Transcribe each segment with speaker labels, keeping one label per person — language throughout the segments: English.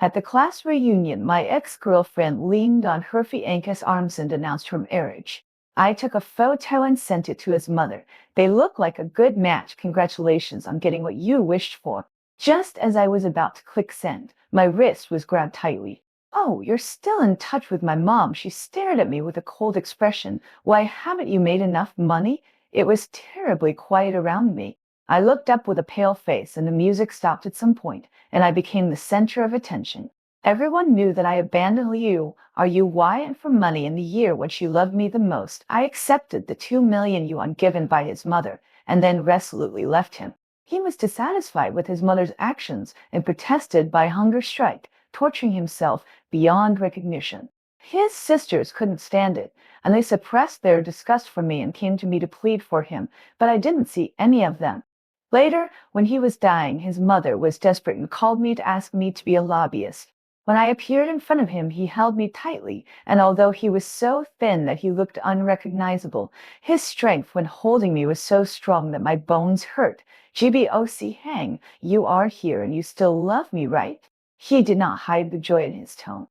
Speaker 1: At the class reunion, my ex-girlfriend leaned on Herfy Anka's arms and announced her marriage. I took a photo and sent it to his mother. They look like a good match. Congratulations on getting what you wished for. Just as I was about to click send, my wrist was grabbed tightly. Oh, you're still in touch with my mom. She stared at me with a cold expression. Why haven't you made enough money? It was terribly quiet around me. I looked up with a pale face, and the music stopped at some point, and I became the center of attention. Everyone knew that I abandoned Liu RUY and for money in the year when she loved me the most. I accepted the 2 million yuan given by his mother, and then resolutely left him. He was dissatisfied with his mother's actions and protested by hunger strike, torturing himself beyond recognition. His sisters couldn't stand it, and they suppressed their disgust for me and came to me to plead for him, but I didn't see any of them. Later, when he was dying, his mother was desperate and called me to ask me to be a lobbyist. When I appeared in front of him, he held me tightly, and although he was so thin that he looked unrecognizable, his strength when holding me was so strong that my bones hurt. GBOC Hang, you are here and you still love me, right? He did not hide the joy in his tone.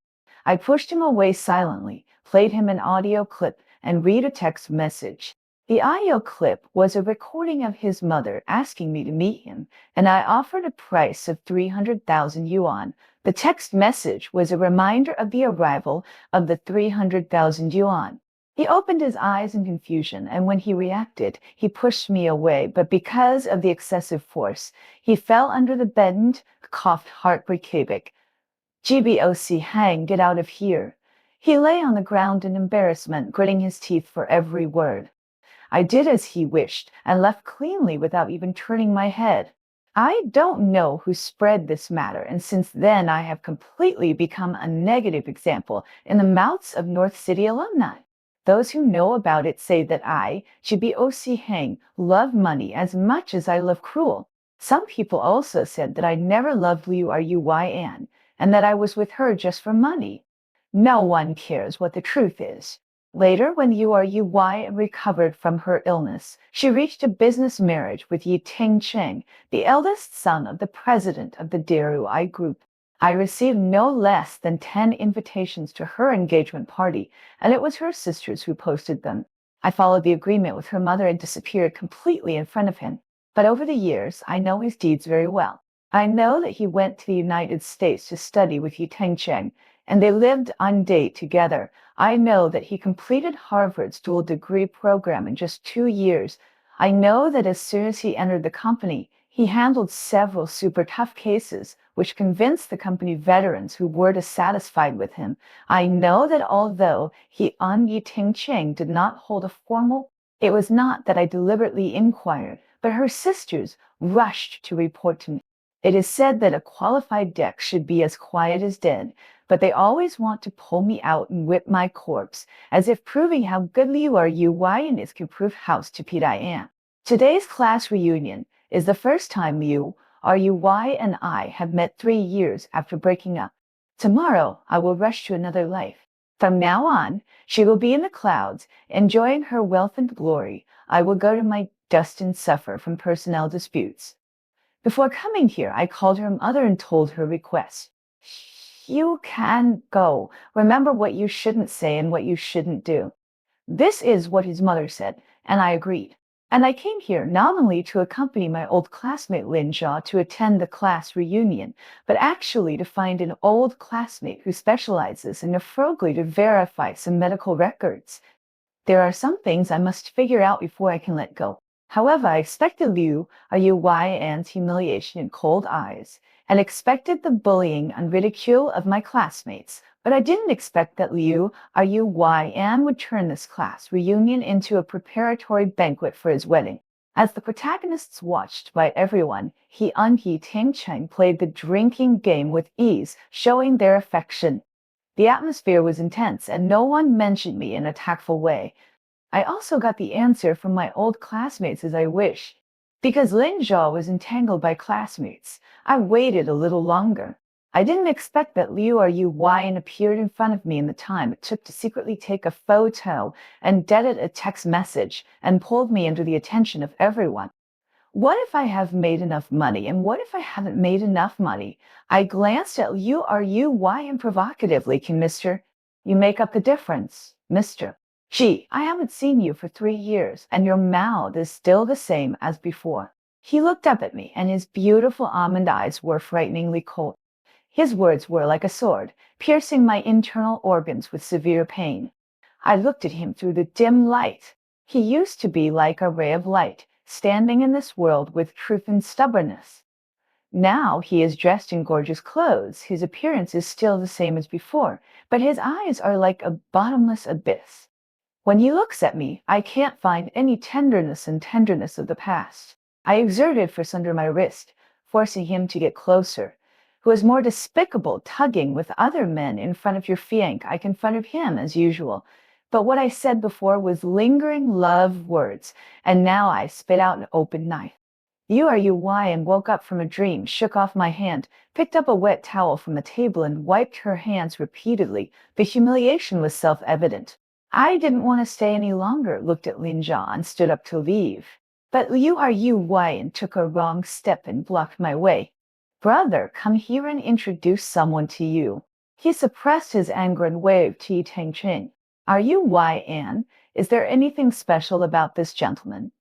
Speaker 1: I pushed him away silently, played him an audio clip, and read a text message. The audio clip was a recording of his mother asking me to meet him, and I offered a price of 300,000 yuan. The text message was a reminder of the arrival of the 300,000 yuan. He opened his eyes in confusion, and when he reacted, he pushed me away, but because of the excessive force, he fell under the bed and coughed heartbreakingly. GBOC Hang, get out of here. He lay on the ground in embarrassment, gritting his teeth for every word. I did as he wished and left cleanly without even turning my head. I don't know who spread this matter, and since then I have completely become a negative example in the mouths of North City alumni. Those who know about it say that I, GBOC Hang, love money as much as I love cruel. Some people also said that I never loved Liu Ruyan and that I was with her just for money. No one cares what the truth is. Later, when Ruy recovered from her illness, she reached a business marriage with Yi Tingcheng, the eldest son of the president of the Derui Group. I received no less than 10 invitations to her engagement party, and it was her sisters who posted them. I followed the agreement with her mother and disappeared completely in front of him. But over the years, I know his deeds very well. I know that he went to the United States to study with Yi Tingcheng, and they lived on date together. I know that he completed Harvard's dual degree program in just 2 years. I know that as soon as he entered the company, he handled several super tough cases, which convinced the company veterans who were dissatisfied with him. I know that although he and Yi Tingcheng did not hold a formal, it was not that I deliberately inquired, but her sisters rushed to report to me. It is said that a qualified deck should be as quiet as dead, but they always want to pull me out and whip my corpse, as if proving how good Liu Ruyan is can prove how stupid I am. Today's class reunion is the first time Liu Ruy and I have met 3 years after breaking up. Tomorrow, I will rush to another life. From now on, she will be in the clouds, enjoying her wealth and glory. I will go to my dust and suffer from personnel disputes. Before coming here, I called her mother and told her request. You can go. Remember what you shouldn't say and what you shouldn't do. This is what his mother said, and I agreed. And I came here not only to accompany my old classmate Lin Jia to attend the class reunion, but actually to find an old classmate who specializes in nephrology to verify some medical records. There are some things I must figure out before I can let go. However, I expected Liu Ruyan's humiliation in cold eyes, and expected the bullying and ridicule of my classmates, but I didn't expect that Liu Ruyan would turn this class reunion into a preparatory banquet for his wedding. As the protagonists watched by everyone, he and Yi Tingcheng played the drinking game with ease, showing their affection. The atmosphere was intense, and no one mentioned me in a tactful way. I also got the answer from my old classmates as I wished. Because Lin Jia was entangled by classmates, I waited a little longer. I didn't expect that Liu Ruyan appeared in front of me in the time it took to secretly take a photo and edit a text message and pulled me under the attention of everyone. What if I have made enough money? And what if I haven't made enough money? I glanced at Liu. Are you why and provocatively, can Mr. You make up the difference, Mr. Gee, I haven't seen you for 3 years, and your mouth is still the same as before. He looked up at me, and his beautiful almond eyes were frighteningly cold. His words were like a sword, piercing my internal organs with severe pain. I looked at him through the dim light. He used to be like a ray of light, standing in this world with truth and stubbornness. Now he is dressed in gorgeous clothes. His appearance is still the same as before, but his eyes are like a bottomless abyss. When he looks at me, I can't find any tenderness of the past. I exerted force under my wrist, forcing him to get closer. Who is more despicable, tugging with other men in front of your fiancé? I confronted him as usual. But what I said before was lingering love words, and now I spit out an open knife. You why and woke up from a dream, shook off my hand, picked up a wet towel from the table and wiped her hands repeatedly. The humiliation was self-evident. I didn't want to stay any longer, looked at Lin Jia and stood up to leave. But you why and took a wrong step and blocked my way. Brother, come here and introduce someone to you. He suppressed his anger and waved to Yi Tengcheng. Are you Wai An? Is there anything special about this gentleman?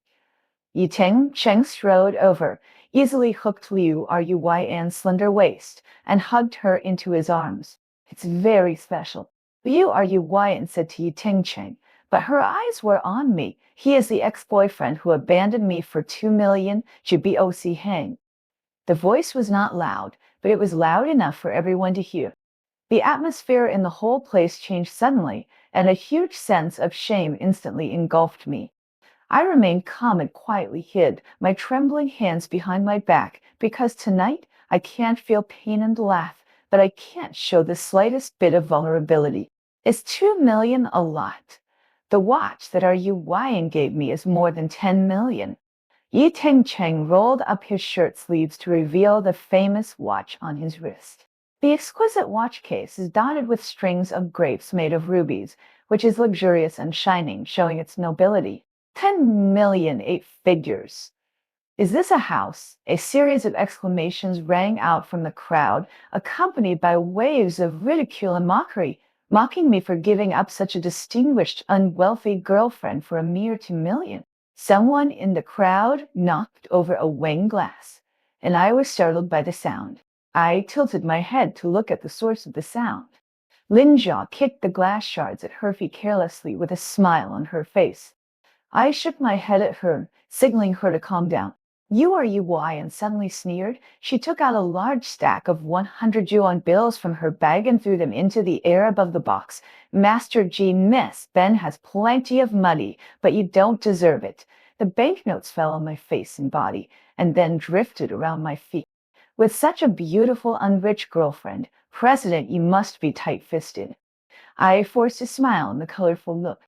Speaker 1: Yi Tengcheng strode over, easily hooked Liu Ruyan's slender waist, and hugged her into his arms. It's very special. Liu Ruyan said to Yi Tengcheng, but her eyes were on me. He is the ex-boyfriend who abandoned me for 2 million GBOC hang. The voice was not loud, but it was loud enough for everyone to hear. The atmosphere in the whole place changed suddenly, and a huge sense of shame instantly engulfed me. I remained calm and quietly hid my trembling hands behind my back because tonight I can't feel pain and laugh, but I can't show the slightest bit of vulnerability. Is 2 million a lot? The watch that Ruyan gave me is more than 10 million. Yi Tengcheng rolled up his shirt sleeves to reveal the famous watch on his wrist. The exquisite watch case is dotted with strings of grapes made of rubies, which is luxurious and shining, showing its nobility. 10 million, 8 figures. Is this a house? A series of exclamations rang out from the crowd, accompanied by waves of ridicule and mockery, mocking me for giving up such a distinguished, unwealthy girlfriend for a mere 2 million. Someone in the crowd knocked over a wine glass, and I was startled by the sound. I tilted my head to look at the source of the sound. Lin Jia kicked the glass shards at her feet carelessly with a smile on her face. I shook my head at her, signaling her to calm down. You why? And suddenly sneered. She took out a large stack of 100 yuan bills from her bag and threw them into the air above the box. Master G, Miss Ben has plenty of money, but you don't deserve it. The banknotes fell on my face and body, and then drifted around my feet. With such a beautiful, unrich girlfriend, President, you must be tight-fisted. I forced a smile in the colorful look.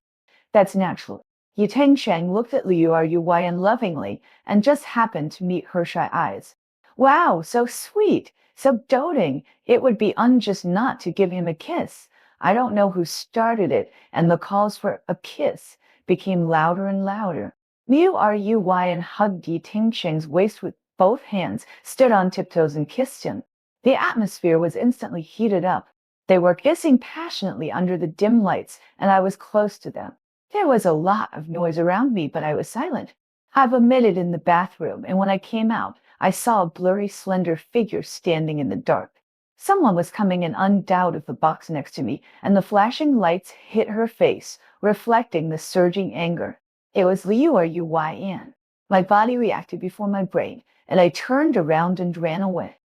Speaker 1: That's natural. Yi Tengcheng looked at Liu Ruyan lovingly and just happened to meet her shy eyes. Wow, so sweet, so doting. It would be unjust not to give him a kiss. I don't know who started it, and the calls for a kiss became louder and louder. Liu Ruyan hugged Yi Tengcheng's waist with both hands, stood on tiptoes and kissed him. The atmosphere was instantly heated up. They were kissing passionately under the dim lights, and I was close to them. There was a lot of noise around me, but I was silent. I vomited in the bathroom, and when I came out, I saw a blurry, slender figure standing in the dark. Someone was coming in and out of the box next to me, and the flashing lights hit her face, reflecting the surging anger. It was Liu Ruyan. My body reacted before my brain, and I turned around and ran away.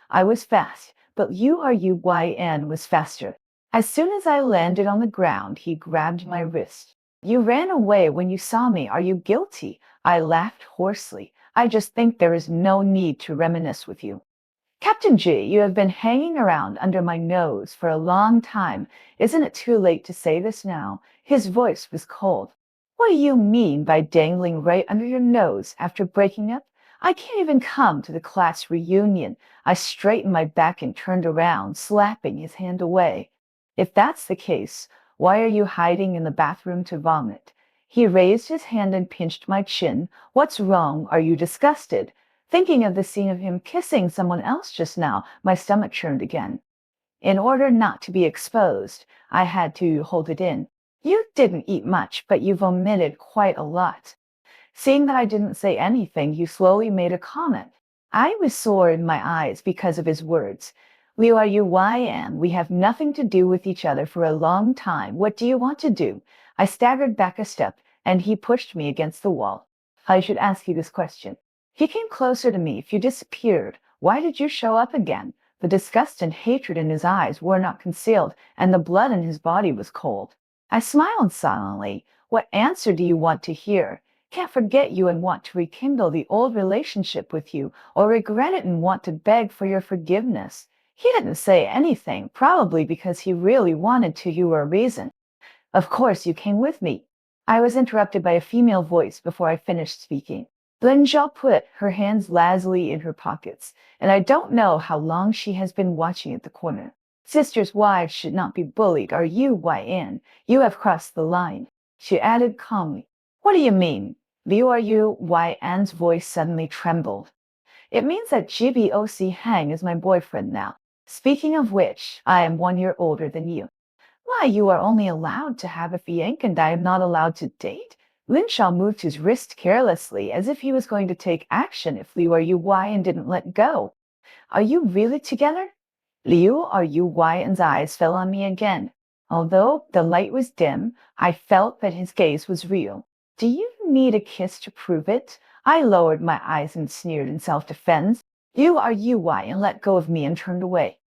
Speaker 1: I was fast, but Liu Ruyan was faster. As soon as I landed on the ground, he grabbed my wrist. You ran away when you saw me. Are you guilty? I laughed hoarsely. I just think there is no need to reminisce with you. Captain G, you have been hanging around under my nose for a long time. Isn't it too late to say this now? His voice was cold. What do you mean by dangling right under your nose after breaking up? I can't even come to the class reunion. I straightened my back and turned around, slapping his hand away. If that's the case, why are you hiding in the bathroom to vomit? He raised his hand and pinched my chin. What's wrong? Are you disgusted? Thinking of the scene of him kissing someone else just now, my stomach churned again. In order not to be exposed, I had to hold it in. You didn't eat much, but you vomited quite a lot. Seeing that I didn't say anything, he slowly made a comment. I was sore in my eyes because of his words. Liu Yuan, we have nothing to do with each other for a long time. What do you want to do? I staggered back a step, and he pushed me against the wall. I should ask you this question. He came closer to me. If you disappeared, why did you show up again? The disgust and hatred in his eyes were not concealed, and the blood in his body was cold. I smiled silently. What answer do you want to hear? Can't forget you and want to rekindle the old relationship with you, or regret it and want to beg for your forgiveness. He didn't say anything, probably because he really wanted to. You were a reason. Of course you came with me. I was interrupted by a female voice before I finished speaking. Lin Zhao put her hands lazily in her pockets, and I don't know how long she has been watching at the corner. Sisters' wives should not be bullied. Are you, YN? You have crossed the line. She added calmly. What do you mean? Liu Yuan's voice suddenly trembled. It means that GBOC Hang is my boyfriend now. Speaking of which, I am 1 year older than you. Why, you are only allowed to have a fiancé and I am not allowed to date? Lin Zhao moved his wrist carelessly as if he was going to take action if Liu Yuan didn't let go. Are you really together? Liu Yuan's eyes fell on me again. Although the light was dim, I felt that his gaze was real. Do you need a kiss to prove it? I lowered my eyes and sneered in self-defense. Liu Yuan let go of me and turned away.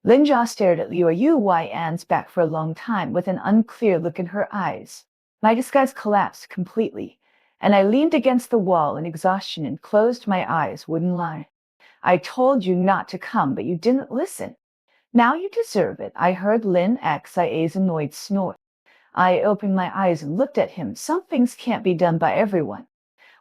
Speaker 1: Lin Zhao stared at Liu Yuan's back for a long time with an unclear look in her eyes. My disguise collapsed completely, and I leaned against the wall in exhaustion and closed my eyes. Wouldn't lie. I told you not to come, but you didn't listen. Now you deserve it. I heard Lin Xia's annoyed snort. I opened my eyes and looked at him. Some things can't be done by everyone.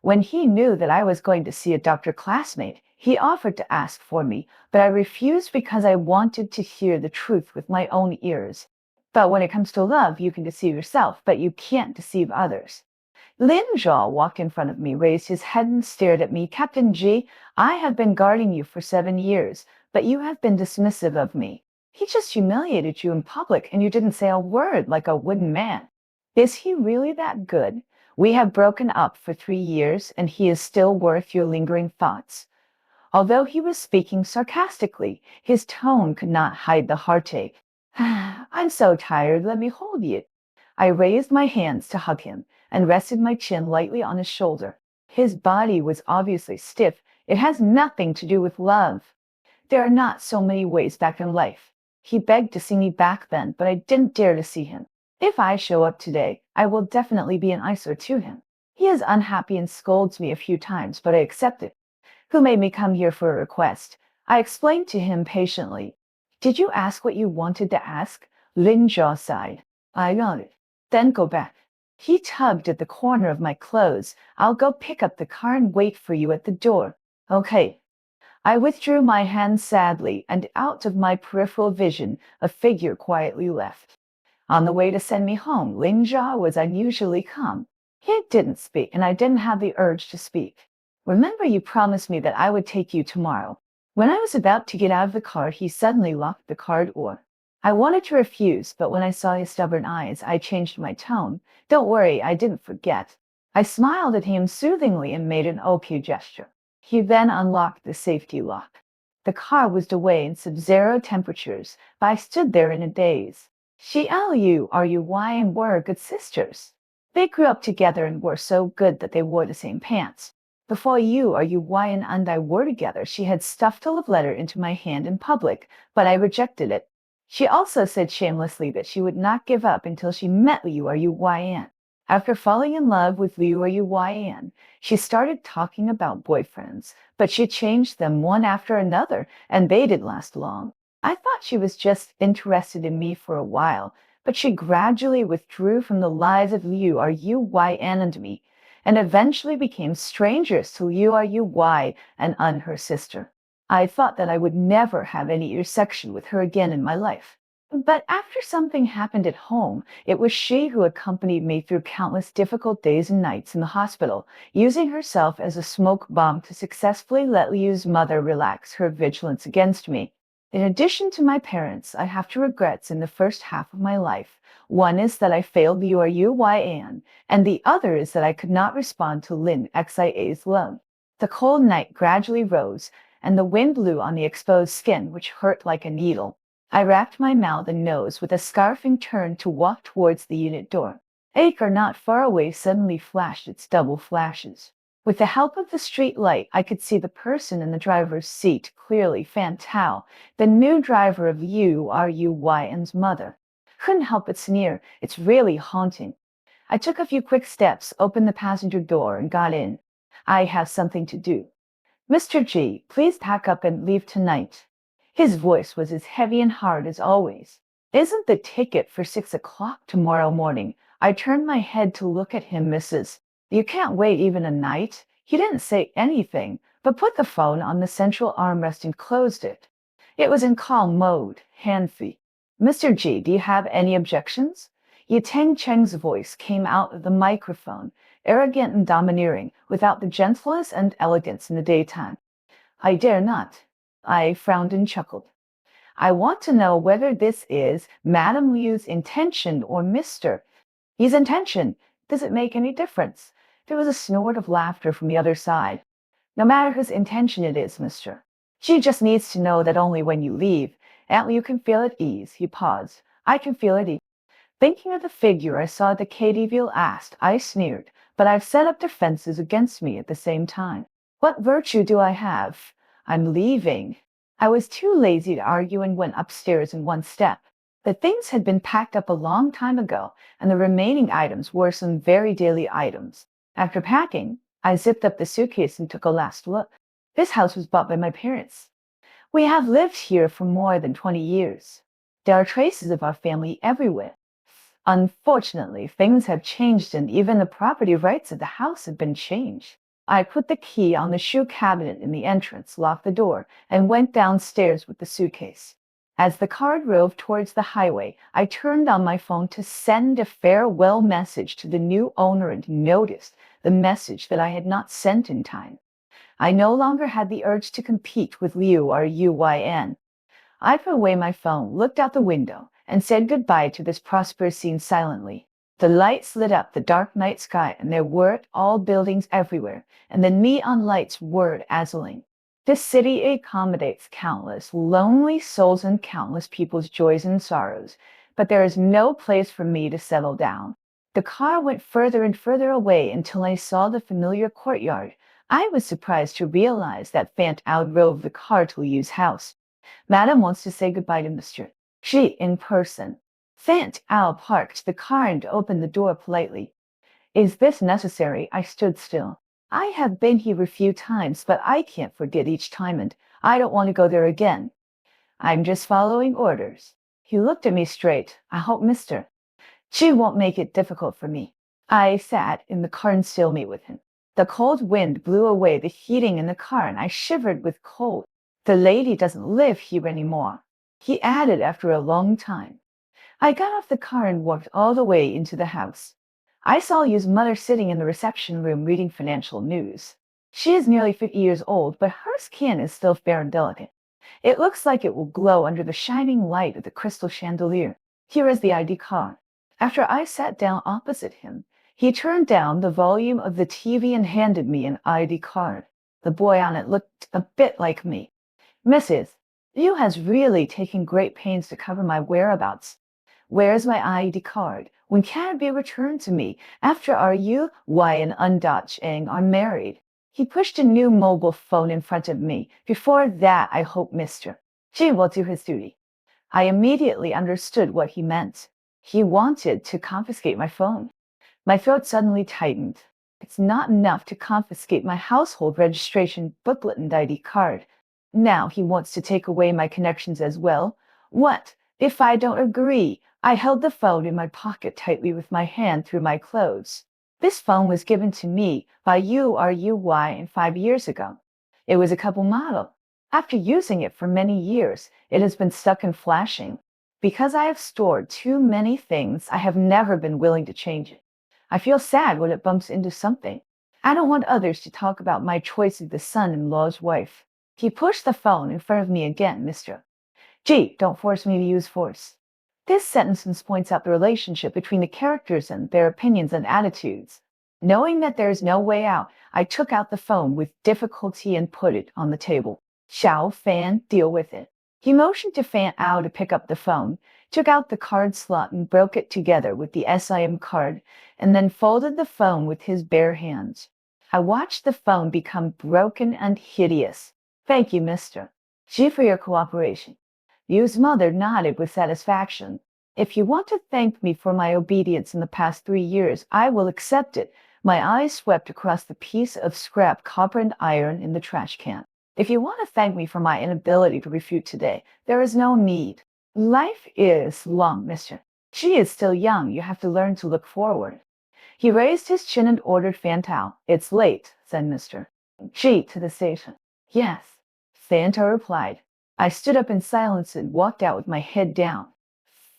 Speaker 1: When he knew that I was going to see a doctor classmate, he offered to ask for me, but I refused because I wanted to hear the truth with my own ears. But when it comes to love, you can deceive yourself, but you can't deceive others. Lin Zhao walked in front of me, raised his head and stared at me. Captain G, I have been guarding you for 7 years, but you have been dismissive of me. He just humiliated you in public and you didn't say a word like a wooden man. Is he really that good? We have broken up for 3 years and he is still worth your lingering thoughts. Although he was speaking sarcastically, his tone could not hide the heartache. I'm so tired, let me hold you. I raised my hands to hug him and rested my chin lightly on his shoulder. His body was obviously stiff. It has nothing to do with love. There are not so many ways back in life. He begged to see me back then, but I didn't dare to see him. If I show up today, I will definitely be an eyesore to him. He is unhappy and scolds me a few times, but I accept it. Who made me come here for a request? I explained to him patiently. Did you ask what you wanted to ask? Lin Zhao sighed. I nodded. Then go back. He tugged at the corner of my clothes. I'll go pick up the car and wait for you at the door. Okay. I withdrew my hand sadly, and out of my peripheral vision, a figure quietly left. On the way to send me home, Lin Zhao was unusually calm. He didn't speak, and I didn't have the urge to speak. Remember you promised me that I would take you tomorrow. When I was about to get out of the car, he suddenly locked the car door. I wanted to refuse, but when I saw his stubborn eyes, I changed my tone. Don't worry, I didn't forget. I smiled at him soothingly and made an okay gesture. He then unlocked the safety lock. The car whizzed away in sub-zero temperatures, but I stood there in a daze. She and Yuan were good sisters. They grew up together and were so good that they wore the same pants. Before Yuan and I were together, she had stuffed a love letter into my hand in public, but I rejected it. She also said shamelessly that she would not give up until she met Liu Yuan. After falling in love with Liu Yuan, she started talking about boyfriends, but she changed them one after another, and they didn't last long. I thought she was just interested in me for a while, but she gradually withdrew from the lies of Liu Yuan and me, and eventually became strangers to Liu Yuan and her sister. I thought that I would never have any intersection with her again in my life. But after something happened at home, it was she who accompanied me through countless difficult days and nights in the hospital, using herself as a smoke bomb to successfully let Liu's mother relax her vigilance against me. In addition to my parents, I have two regrets in the first half of my life. One is that I failed Liu, and the other is that I could not respond to Lin Xia's love. The cold night gradually rose, and the wind blew on the exposed skin, which hurt like a needle. I wrapped my mouth and nose with a scarf and turned to walk towards the unit door. Acre not far away suddenly flashed its double flashes. With the help of the street light, I could see the person in the driver's seat clearly. Fan Tao, the new driver of Yu's mother. Couldn't help but sneer. It's really haunting. I took a few quick steps, opened the passenger door, and got in. I have something to do. Mr. G, please pack up and leave tonight. His voice was as heavy and hard as always. Isn't the ticket for 6 o'clock tomorrow morning? I turned my head to look at him, Mrs. You can't wait even a night? He didn't say anything, but put the phone on the central armrest and closed it. It was in calm mode, hand-free. Mr. G, do you have any objections? Tang Cheng's voice came out of the microphone, arrogant and domineering, without the gentleness and elegance in the daytime. I dare not. I frowned and chuckled. I want to know whether this is Madame Liu's intention or Mr. His intention. Does it make any difference? There was a snort of laughter from the other side. No matter whose intention it is, Mr. She just needs to know that only when you leave, Aunt Liu can feel at ease. He paused. I can feel at ease. Thinking of the figure I saw at the Khedivial asked, I sneered, but I've set up defenses against me at the same time. What virtue do I have? I'm leaving. I was too lazy to argue and went upstairs in one step. The things had been packed up a long time ago, and the remaining items were some very daily items. After packing, I zipped up the suitcase and took a last look. This house was bought by my parents. We have lived here for more than 20 years. There are traces of our family everywhere. Unfortunately, things have changed and even the property rights of the house have been changed. I put the key on the shoe cabinet in the entrance, locked the door, and went downstairs with the suitcase. As the car drove towards the highway, I turned on my phone to send a farewell message to the new owner and noticed the message that I had not sent in time. I no longer had the urge to compete with Liu. I put away my phone, looked out the window, and said goodbye to this prosperous scene silently. The lights lit up the dark night sky, and there were all buildings everywhere, and the neon lights were dazzling. This city accommodates countless lonely souls and countless people's joys and sorrows, but there is no place for me to settle down. The car went further and further away until I saw the familiar courtyard. I was surprised to realize that Fant outdrove the car to Liu's house. Madam wants to say goodbye to Mr. She in person. Fant Ao parked the car and opened the door politely. Is this necessary? I stood still. I have been here a few times, but I can't forget each time and I don't want to go there again. I'm just following orders. He looked at me straight. I hope Mr. She won't make it difficult for me. I sat in the car and still meet with him. The cold wind blew away the heating in the car and I shivered with cold. The lady doesn't live here anymore, he added after a long time. I got off the car and walked all the way into the house. I saw Liu's mother sitting in the reception room reading financial news. She is nearly 50 years old, but her skin is still fair and delicate. It looks like it will glow under the shining light of the crystal chandelier. Here is the ID card. After I sat down opposite him, he turned down the volume of the TV and handed me an ID card. The boy on it looked a bit like me. Mrs. Liu has really taken great pains to cover my whereabouts. Where's my ID card? When can it be returned to me? After and Undacheng are married? He pushed a new mobile phone in front of me. Before that, I hope Mr. G will do his duty. I immediately understood what he meant. He wanted to confiscate my phone. My throat suddenly tightened. It's not enough to confiscate my household registration booklet and ID card. Now he wants to take away my connections as well. What if I don't agree? I held the phone in my pocket tightly with my hand through my clothes. This phone was given to me by Yuy 5 years ago. It was a couple model. After using it for many years, it has been stuck and flashing. Because I have stored too many things, I have never been willing to change it. I feel sad when it bumps into something. I don't want others to talk about my choice of the son-in-law's wife. He pushed the phone in front of me again, Mr. Gee, don't force me to use force. This sentence points out the relationship between the characters and their opinions and attitudes. Knowing that there is no way out, I took out the phone with difficulty and put it on the table. Xiao Fan, deal with it. He motioned to Fan Ao to pick up the phone, took out the card slot and broke it together with the SIM card, and then folded the phone with his bare hands. I watched the phone become broken and hideous. Thank you, Mr. Xi, for your cooperation. Yu's mother nodded with satisfaction. If you want to thank me for my obedience in the past 3 years, I will accept it. My eyes swept across the piece of scrap copper and iron in the trash can. If you want to thank me for my inability to refute today, there is no need. Life is long, Mr. She is still young. You have to learn to look forward. He raised his chin and ordered Fan Tao. It's late, said Mr. G to the station. Yes, Fan Tao replied. I stood up in silence and walked out with my head down.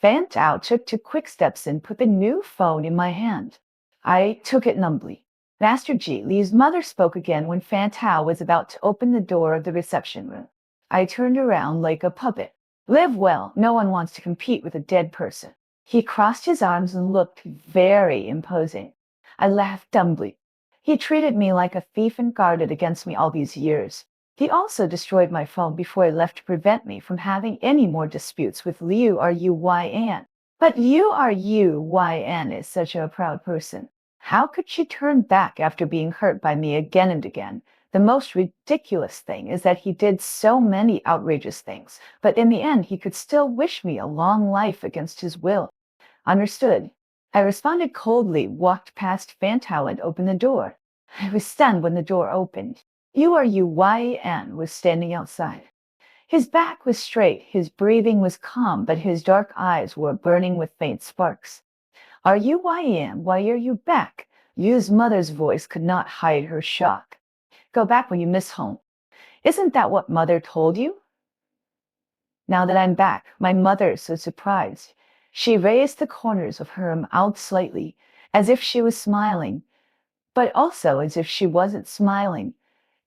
Speaker 1: Fan Tao took 2 quick steps and put the new phone in my hand. I took it numbly. Master Ji, Li's mother spoke again when Fan Tao was about to open the door of the reception room. I turned around like a puppet. Live well. No one wants to compete with a dead person. He crossed his arms and looked very imposing. I laughed dumbly. He treated me like a thief and guarded against me all these years. He also destroyed my phone before he left to prevent me from having any more disputes with Liu Ruyan. But Liu Ruyan is such a proud person. How could she turn back after being hurt by me again and again? The most ridiculous thing is that he did so many outrageous things, but in the end he could still wish me a long life against his will. Understood. I responded coldly, walked past Fan Tao and opened the door. I was stunned when the door opened. Ruyan was standing outside. His back was straight, his breathing was calm, but his dark eyes were burning with faint sparks. Ruyan, why are you back? Yu's mother's voice could not hide her shock. Go back when you miss home. Isn't that what mother told you? Now that I'm back, my mother is so surprised. She raised the corners of her mouth slightly, as if she was smiling, but also as if she wasn't smiling.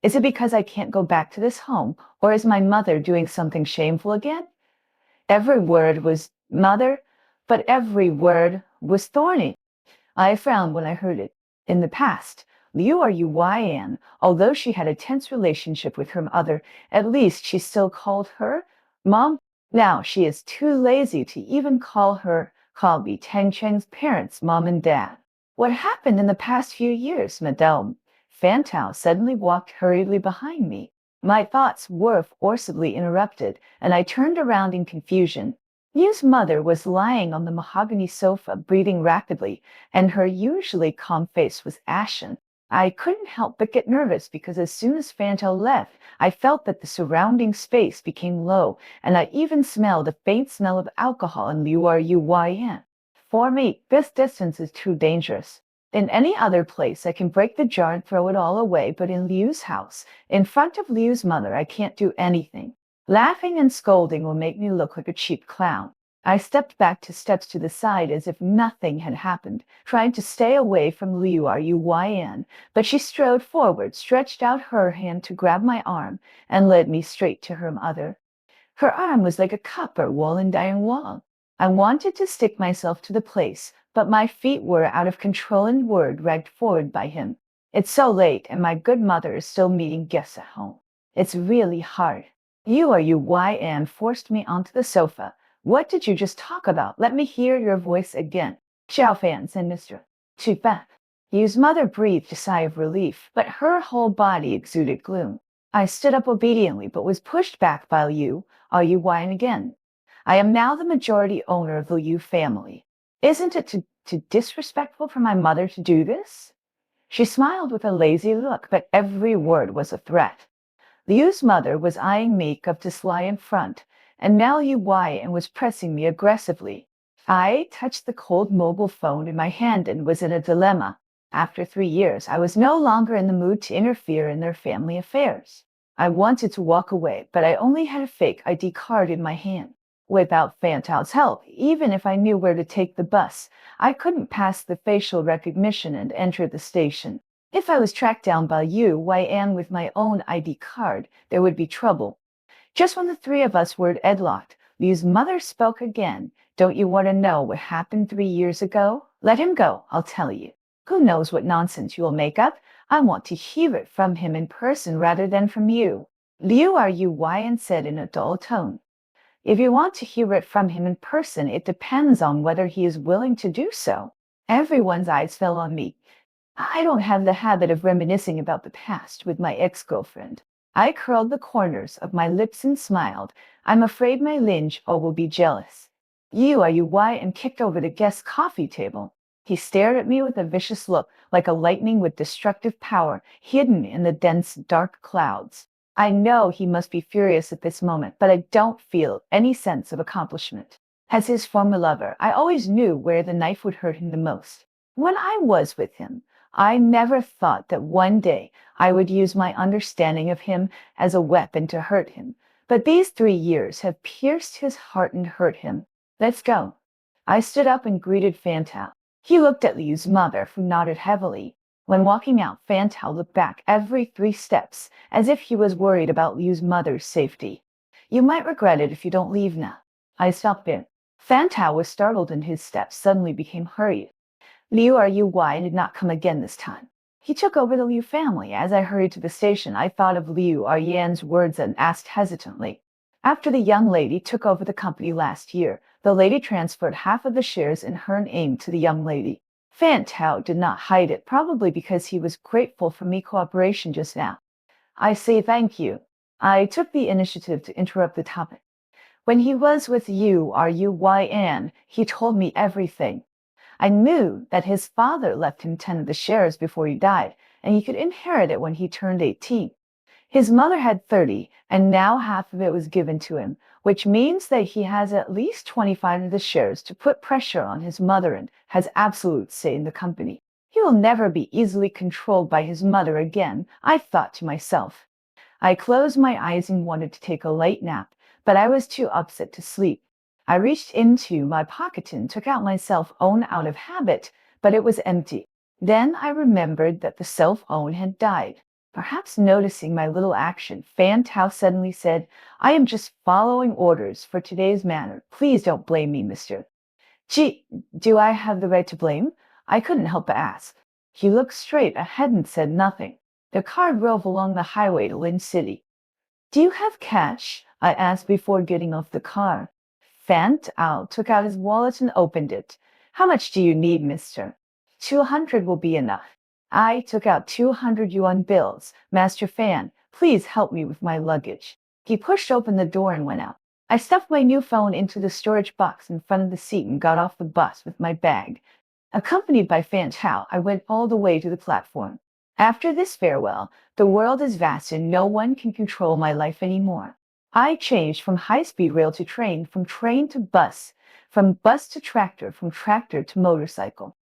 Speaker 1: Is it because I can't go back to this home, or is my mother doing something shameful again? Every word was mother, but every word was thorny. I frowned when I heard it. In the past, Liu Ruyan, although she had a tense relationship with her mother, at least she still called her Mom. Now she is too lazy to even call Bi Tencheng's parents Mom and Dad. What happened in the past few years, Madame? Fan Tao suddenly walked hurriedly behind me. My thoughts were forcibly interrupted, and I turned around in confusion. Yu's mother was lying on the mahogany sofa, breathing rapidly, and her usually calm face was ashen. I couldn't help but get nervous because as soon as Fan Tao left, I felt that the surrounding space became low, and I even smelled a faint smell of alcohol in Liu Ruyan. For me, this distance is too dangerous. In any other place, I can break the jar and throw it all away, but in Liu's house, in front of Liu's mother, I can't do anything. Laughing and scolding will make me look like a cheap clown. I stepped back 2 steps to the side as if nothing had happened, trying to stay away from Liu Ruyan, but she strode forward, stretched out her hand to grab my arm, and led me straight to her mother. Her arm was like a copper woolen iron wall. I wanted to stick myself to the place, but my feet were out of control and were dragged forward by him. It's so late, and my good mother is still meeting guests at home. It's really hard. Ruyan forced me onto the sofa. What did you just talk about? Let me hear your voice again. Xiao Fan, said Mr. Chupan. Yu's mother breathed a sigh of relief, but her whole body exuded gloom. I stood up obediently, but was pushed back by Liu Ruyan again. I am now the majority owner of the Liu family. Isn't it too disrespectful for my mother to do this? She smiled with a lazy look, but every word was a threat. Liu's mother was eyeing me up to sly in front, and now Ruyan was pressing me aggressively. I touched the cold mobile phone in my hand and was in a dilemma. After 3 years, I was no longer in the mood to interfere in their family affairs. I wanted to walk away, but I only had a fake ID card in my hand. Without Fantao's help, even if I knew where to take the bus, I couldn't pass the facial recognition and enter the station. If I was tracked down by Yu Yan with my own ID card, there would be trouble. Just when the three of us were deadlocked, Liu's mother spoke again. Don't you want to know what happened 3 years ago? Let him go, I'll tell you. Who knows what nonsense you'll make up? I want to hear it from him in person rather than from you. Liu Yan said in a dull tone. If you want to hear it from him in person, it depends on whether he is willing to do so. Everyone's eyes fell on me. I don't have the habit of reminiscing about the past with my ex-girlfriend. I curled the corners of my lips and smiled. I'm afraid my Linge will be jealous. And kicked over the guest coffee table. He stared at me with a vicious look, like a lightning with destructive power, hidden in the dense, dark clouds. I know he must be furious at this moment, but I don't feel any sense of accomplishment. As his former lover, I always knew where the knife would hurt him the most. When I was with him, I never thought that one day I would use my understanding of him as a weapon to hurt him. But these 3 years have pierced his heart and hurt him. Let's go. I stood up and greeted Fantao. He looked at Liu's mother, who nodded heavily. When walking out, Fantao looked back every 3 steps, as if he was worried about Liu's mother's safety. You might regret it if you don't leave now. I stopped there. Fantao was startled and his steps suddenly became hurried. Liu Yan did not come again this time. He took over the Liu family. As I hurried to the station, I thought of Liu Yan's words and asked hesitantly. After the young lady took over the company last year, the lady transferred half of the shares in her name to the young lady. Fantao did not hide it, probably because he was grateful for me cooperation just now. I say thank you. I took the initiative to interrupt the topic. When he was with Liu Yan, he told me everything. I knew that his father left him 10 of the shares before he died, and he could inherit it when he turned 18. His mother had 30, and now half of it was given to him, which means that he has at least 25 of the shares to put pressure on his mother and has absolute say in the company. He will never be easily controlled by his mother again, I thought to myself. I closed my eyes and wanted to take a light nap, but I was too upset to sleep. I reached into my pocket and took out my cell phone out of habit, but it was empty. Then I remembered that the cell phone had died. Perhaps noticing my little action, Fantao suddenly said, I am just following orders for today's manner. Please don't blame me, mister. Gee, do I have the right to blame? I couldn't help but ask. He looked straight ahead and said nothing. The car drove along the highway to Lin City. Do you have cash? I asked before getting off the car. Fantao took out his wallet and opened it. How much do you need, mister? 200 will be enough. I took out 200 yuan bills. Master Fan, please help me with my luggage. He pushed open the door and went out. I stuffed my new phone into the storage box in front of the seat and got off the bus with my bag. Accompanied by Fantao, I went all the way to the platform. After this farewell, the world is vast and no one can control my life anymore. I changed from high-speed rail to train, from train to bus, from bus to tractor, from tractor to motorcycle.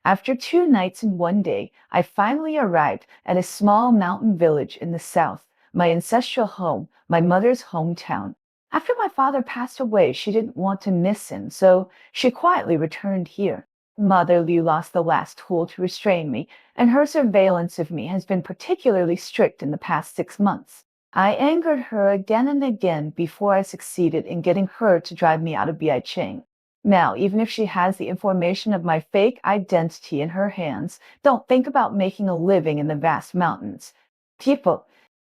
Speaker 1: After 2 nights and 1 day, I finally arrived at a small mountain village in the south, my ancestral home, my mother's hometown. After my father passed away, she didn't want to miss him, so she quietly returned here. Mother Liu lost the last tool to restrain me, and her surveillance of me has been particularly strict in the past 6 months. I angered her again and again before I succeeded in getting her to drive me out of Biaicheng. Now, even if she has the information of my fake identity in her hands, don't think about making a living in the vast mountains. People,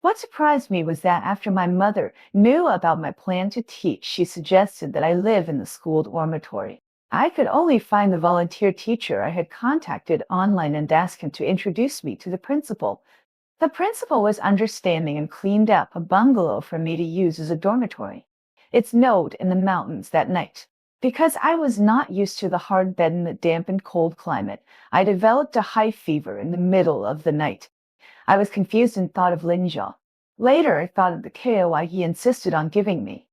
Speaker 1: what surprised me was that after my mother knew about my plan to teach, she suggested that I live in the school dormitory. I could only find the volunteer teacher I had contacted online and asked him to introduce me to the principal. The principal was understanding and cleaned up a bungalow for me to use as a dormitory. It snowed in the mountains that night. Because I was not used to the hard bed in the damp and cold climate, I developed a high fever in the middle of the night. I was confused and thought of Linzhou. Later, I thought of the KOI he insisted on giving me.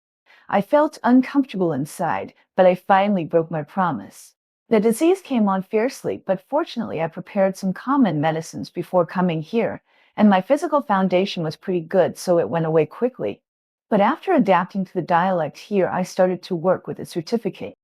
Speaker 1: I felt uncomfortable inside, but I finally broke my promise. The disease came on fiercely, but fortunately I prepared some common medicines before coming here, and my physical foundation was pretty good, so it went away quickly. But after adapting to the dialect here, I started to work with a certificate.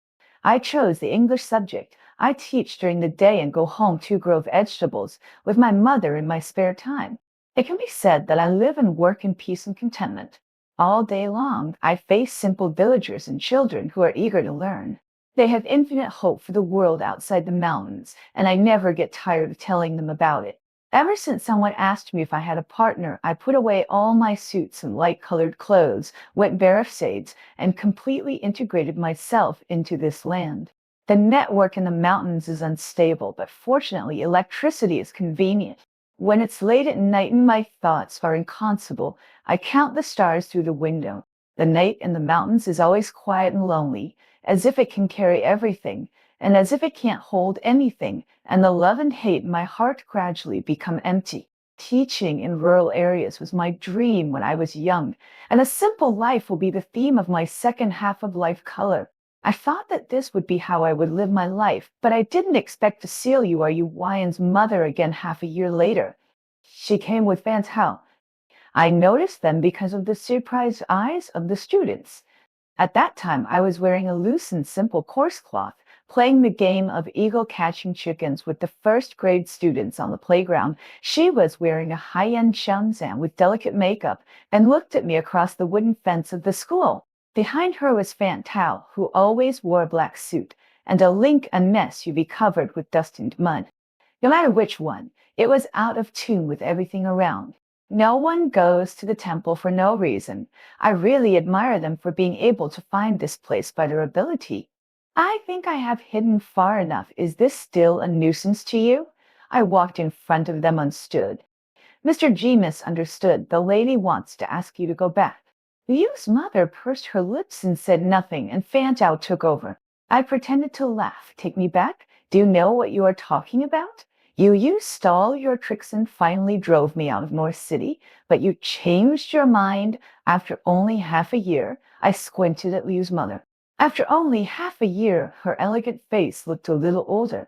Speaker 1: I chose the English subject. I teach during the day and go home to grow vegetables with my mother in my spare time. It can be said that I live and work in peace and contentment. All day long, I face simple villagers and children who are eager to learn. They have infinite hope for the world outside the mountains, and I never get tired of telling them about it. Ever since someone asked me if I had a partner, I put away all my suits and light-colored clothes, went barefaced, and completely integrated myself into this land. The network in the mountains is unstable, but fortunately, electricity is convenient. When it's late at night and my thoughts are inconsolable, I count the stars through the window. The night in the mountains is always quiet and lonely, as if it can carry everything, and as if it can't hold anything, and the love and hate in my heart gradually become empty. Teaching in rural areas was my dream when I was young, and a simple life will be the theme of my second half of Life Color. I thought that this would be how I would live my life, but I didn't expect to see you or you Wyan's mother again half a year later. She came with Van Hal. I noticed them because of the surprised eyes of the students. At that time, I was wearing a loose and simple coarse cloth, playing the game of eagle catching chickens with the first grade students on the playground. She was wearing a high-end shamzan with delicate makeup and looked at me across the wooden fence of the school. Behind her was Fan Tao, who always wore a black suit, and a Link and SUV covered with dust and mud. No matter which one, it was out of tune with everything around. No one goes to the temple for no reason. I really admire them for being able to find this place by their ability. I think I have hidden far enough. Is this still a nuisance to you? I walked in front of them and stood. Mr. G misunderstood. The lady wants to ask you to go back. Liu's mother pursed her lips and said nothing, and Fan Zhao took over. I pretended to laugh. Take me back? Do you know what you are talking about? You used all your tricks and finally drove me out of North City, but you changed your mind after only half a year. I squinted at Liu's mother. After only half a year, her elegant face looked a little older.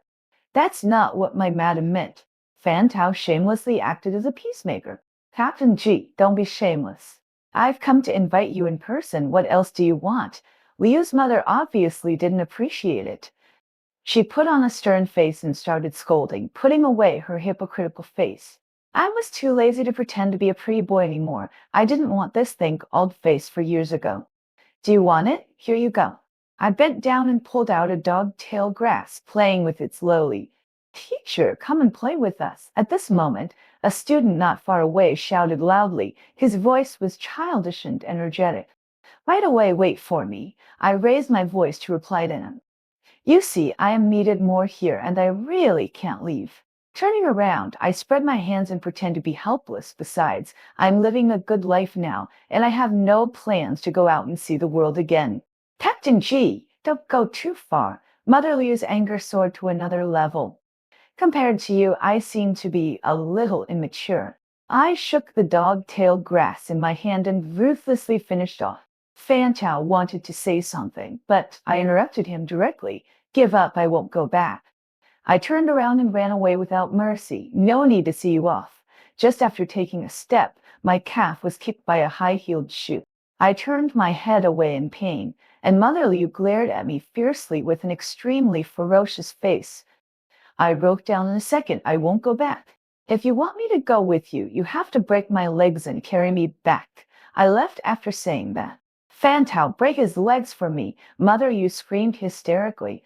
Speaker 1: That's not what my madam meant. Fan Tao shamelessly acted as a peacemaker. Captain G, don't be shameless. I've come to invite you in person. What else do you want? Liu's mother obviously didn't appreciate it. She put on a stern face and started scolding, putting away her hypocritical face. I was too lazy to pretend to be a pretty boy anymore. I didn't want this thing old face for years ago. Do you want it? Here you go. I bent down and pulled out a dog-tailed grass, playing with it slowly. Teacher, come and play with us. At this moment, a student not far away shouted loudly. His voice was childish and energetic. Right away, wait for me. I raised my voice to reply to him. You see, I am needed more here, and I really can't leave. Turning around, I spread my hands and pretend to be helpless. Besides, I'm living a good life now, and I have no plans to go out and see the world again. Captain G, don't go too far. Mother Liu's anger soared to another level. Compared to you, I seem to be a little immature. I shook the dog-tailed grass in my hand and ruthlessly finished off. Fan Tao wanted to say something, but I interrupted him directly. Give up, I won't go back. I turned around and ran away without mercy. No need to see you off. Just after taking a step, my calf was kicked by a high-heeled shoe. I turned my head away in pain, and Mother Liu glared at me fiercely with an extremely ferocious face. I broke down in a second. I won't go back. If you want me to go with you, you have to break my legs and carry me back. I left after saying that. Fan Tao, break his legs for me. Mother Liu screamed hysterically.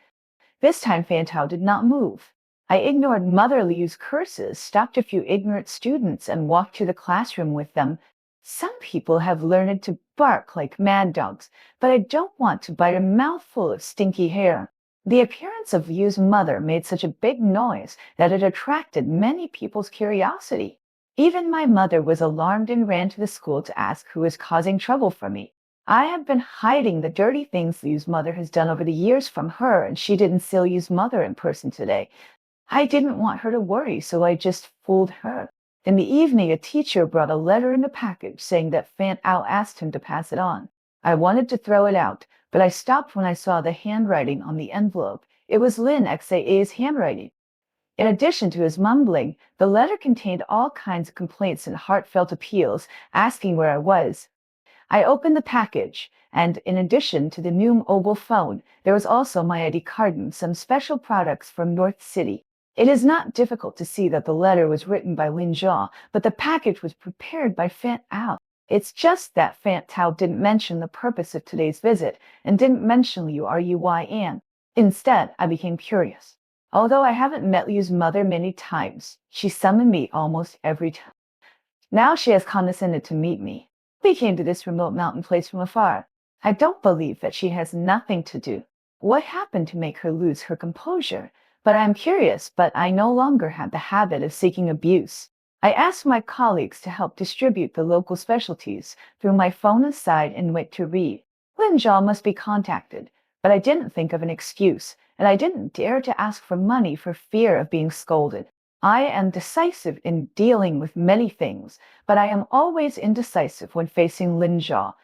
Speaker 1: This time Fan Tao did not move. I ignored Mother Liu's curses, stopped a few ignorant students, and walked to the classroom with them. Some people have learned to bark like mad dogs, but I don't want to bite a mouthful of stinky hair. The appearance of Liu's mother made such a big noise that it attracted many people's curiosity. Even my mother was alarmed and ran to the school to ask who was causing trouble for me. I have been hiding the dirty things Liu's mother has done over the years from her, and she didn't see Liu's mother in person today. I didn't want her to worry, so I just fooled her. In the evening, a teacher brought a letter in a package saying that Fan Ao asked him to pass it on. I wanted to throw it out, but I stopped when I saw the handwriting on the envelope. It was Lin Xaa's handwriting. In addition to his mumbling, the letter contained all kinds of complaints and heartfelt appeals, asking where I was. I opened the package, and in addition to the new mobile phone, there was also my ID card and some special products from North City. It is not difficult to see that the letter was written by Lin Zhao, but the package was prepared by Fan Ao. It's just that Fan Tao didn't mention the purpose of today's visit and didn't mention Liu Ruyan. Instead, I became curious. Although I haven't met Liu's mother many times, she summoned me almost every time. Now she has condescended to meet me. We came to this remote mountain place from afar. I don't believe that she has nothing to do. What happened to make her lose her composure? But I'm curious, but I no longer have the habit of seeking abuse. I asked my colleagues to help distribute the local specialties, threw my phone aside and went to read. Lin Zhao must be contacted, but I didn't think of an excuse, and I didn't dare to ask for money for fear of being scolded. I am decisive in dealing with many things, but I am always indecisive when facing Lin Zhao.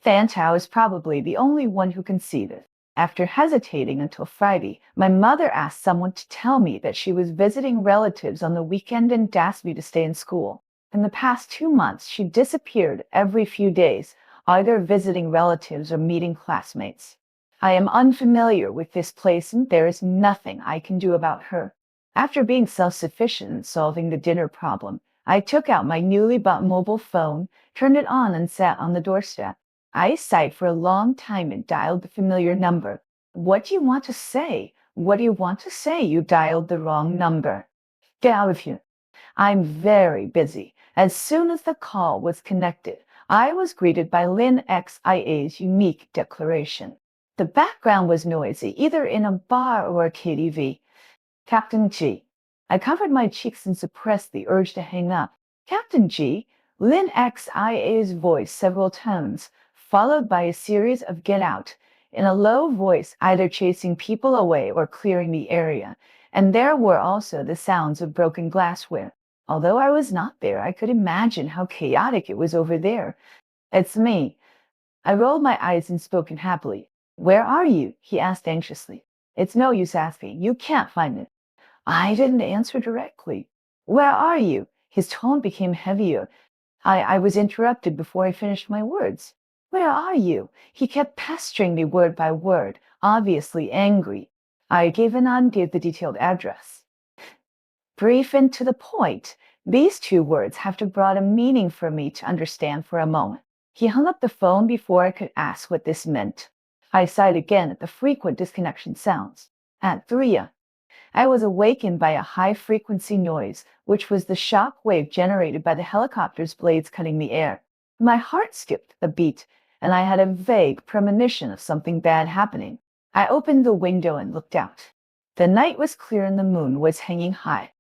Speaker 1: Fan Tao is probably the only one who can see this. After hesitating until Friday, my mother asked someone to tell me that she was visiting relatives on the weekend and asked me to stay in school. In the past 2 months, she disappeared every few days, either visiting relatives or meeting classmates. I am unfamiliar with this place and there is nothing I can do about her. After being self-sufficient in solving the dinner problem, I took out my newly bought mobile phone, turned it on, and sat on the doorstep. I sighed for a long time and dialed the familiar number. What do you want to say? What do you want to say? You dialed the wrong number. Get out of here. I'm very busy. As soon as the call was connected, I was greeted by Lin Xia's unique declaration. The background was noisy, either in a bar or a KTV. Captain G. I covered my cheeks and suppressed the urge to hang up. Captain G. Lin Xia's voice several tones, followed by a series of get out, in a low voice, either chasing people away or clearing the area. And there were also the sounds of broken glassware. Although I was not there, I could imagine how chaotic it was over there. It's me. I rolled my eyes and spoke unhappily. Where are you? He asked anxiously. It's no use asking. You can't find it. I didn't answer directly. Where are you? His tone became heavier. I was interrupted before I finished my words. Where are you? He kept pestering me word by word, obviously angry. I gave an nod and gave the detailed address. Brief and to the point. These 2 words have to broad a meaning for me to understand for a moment. He hung up the phone before I could ask what this meant. I sighed again at the frequent disconnection sounds. At 3, I was awakened by a high-frequency noise, which was the shock wave generated by the helicopter's blades cutting the air. My heart skipped a beat, and I had a vague premonition of something bad happening. I opened the window and looked out. The night was clear and the moon was hanging high.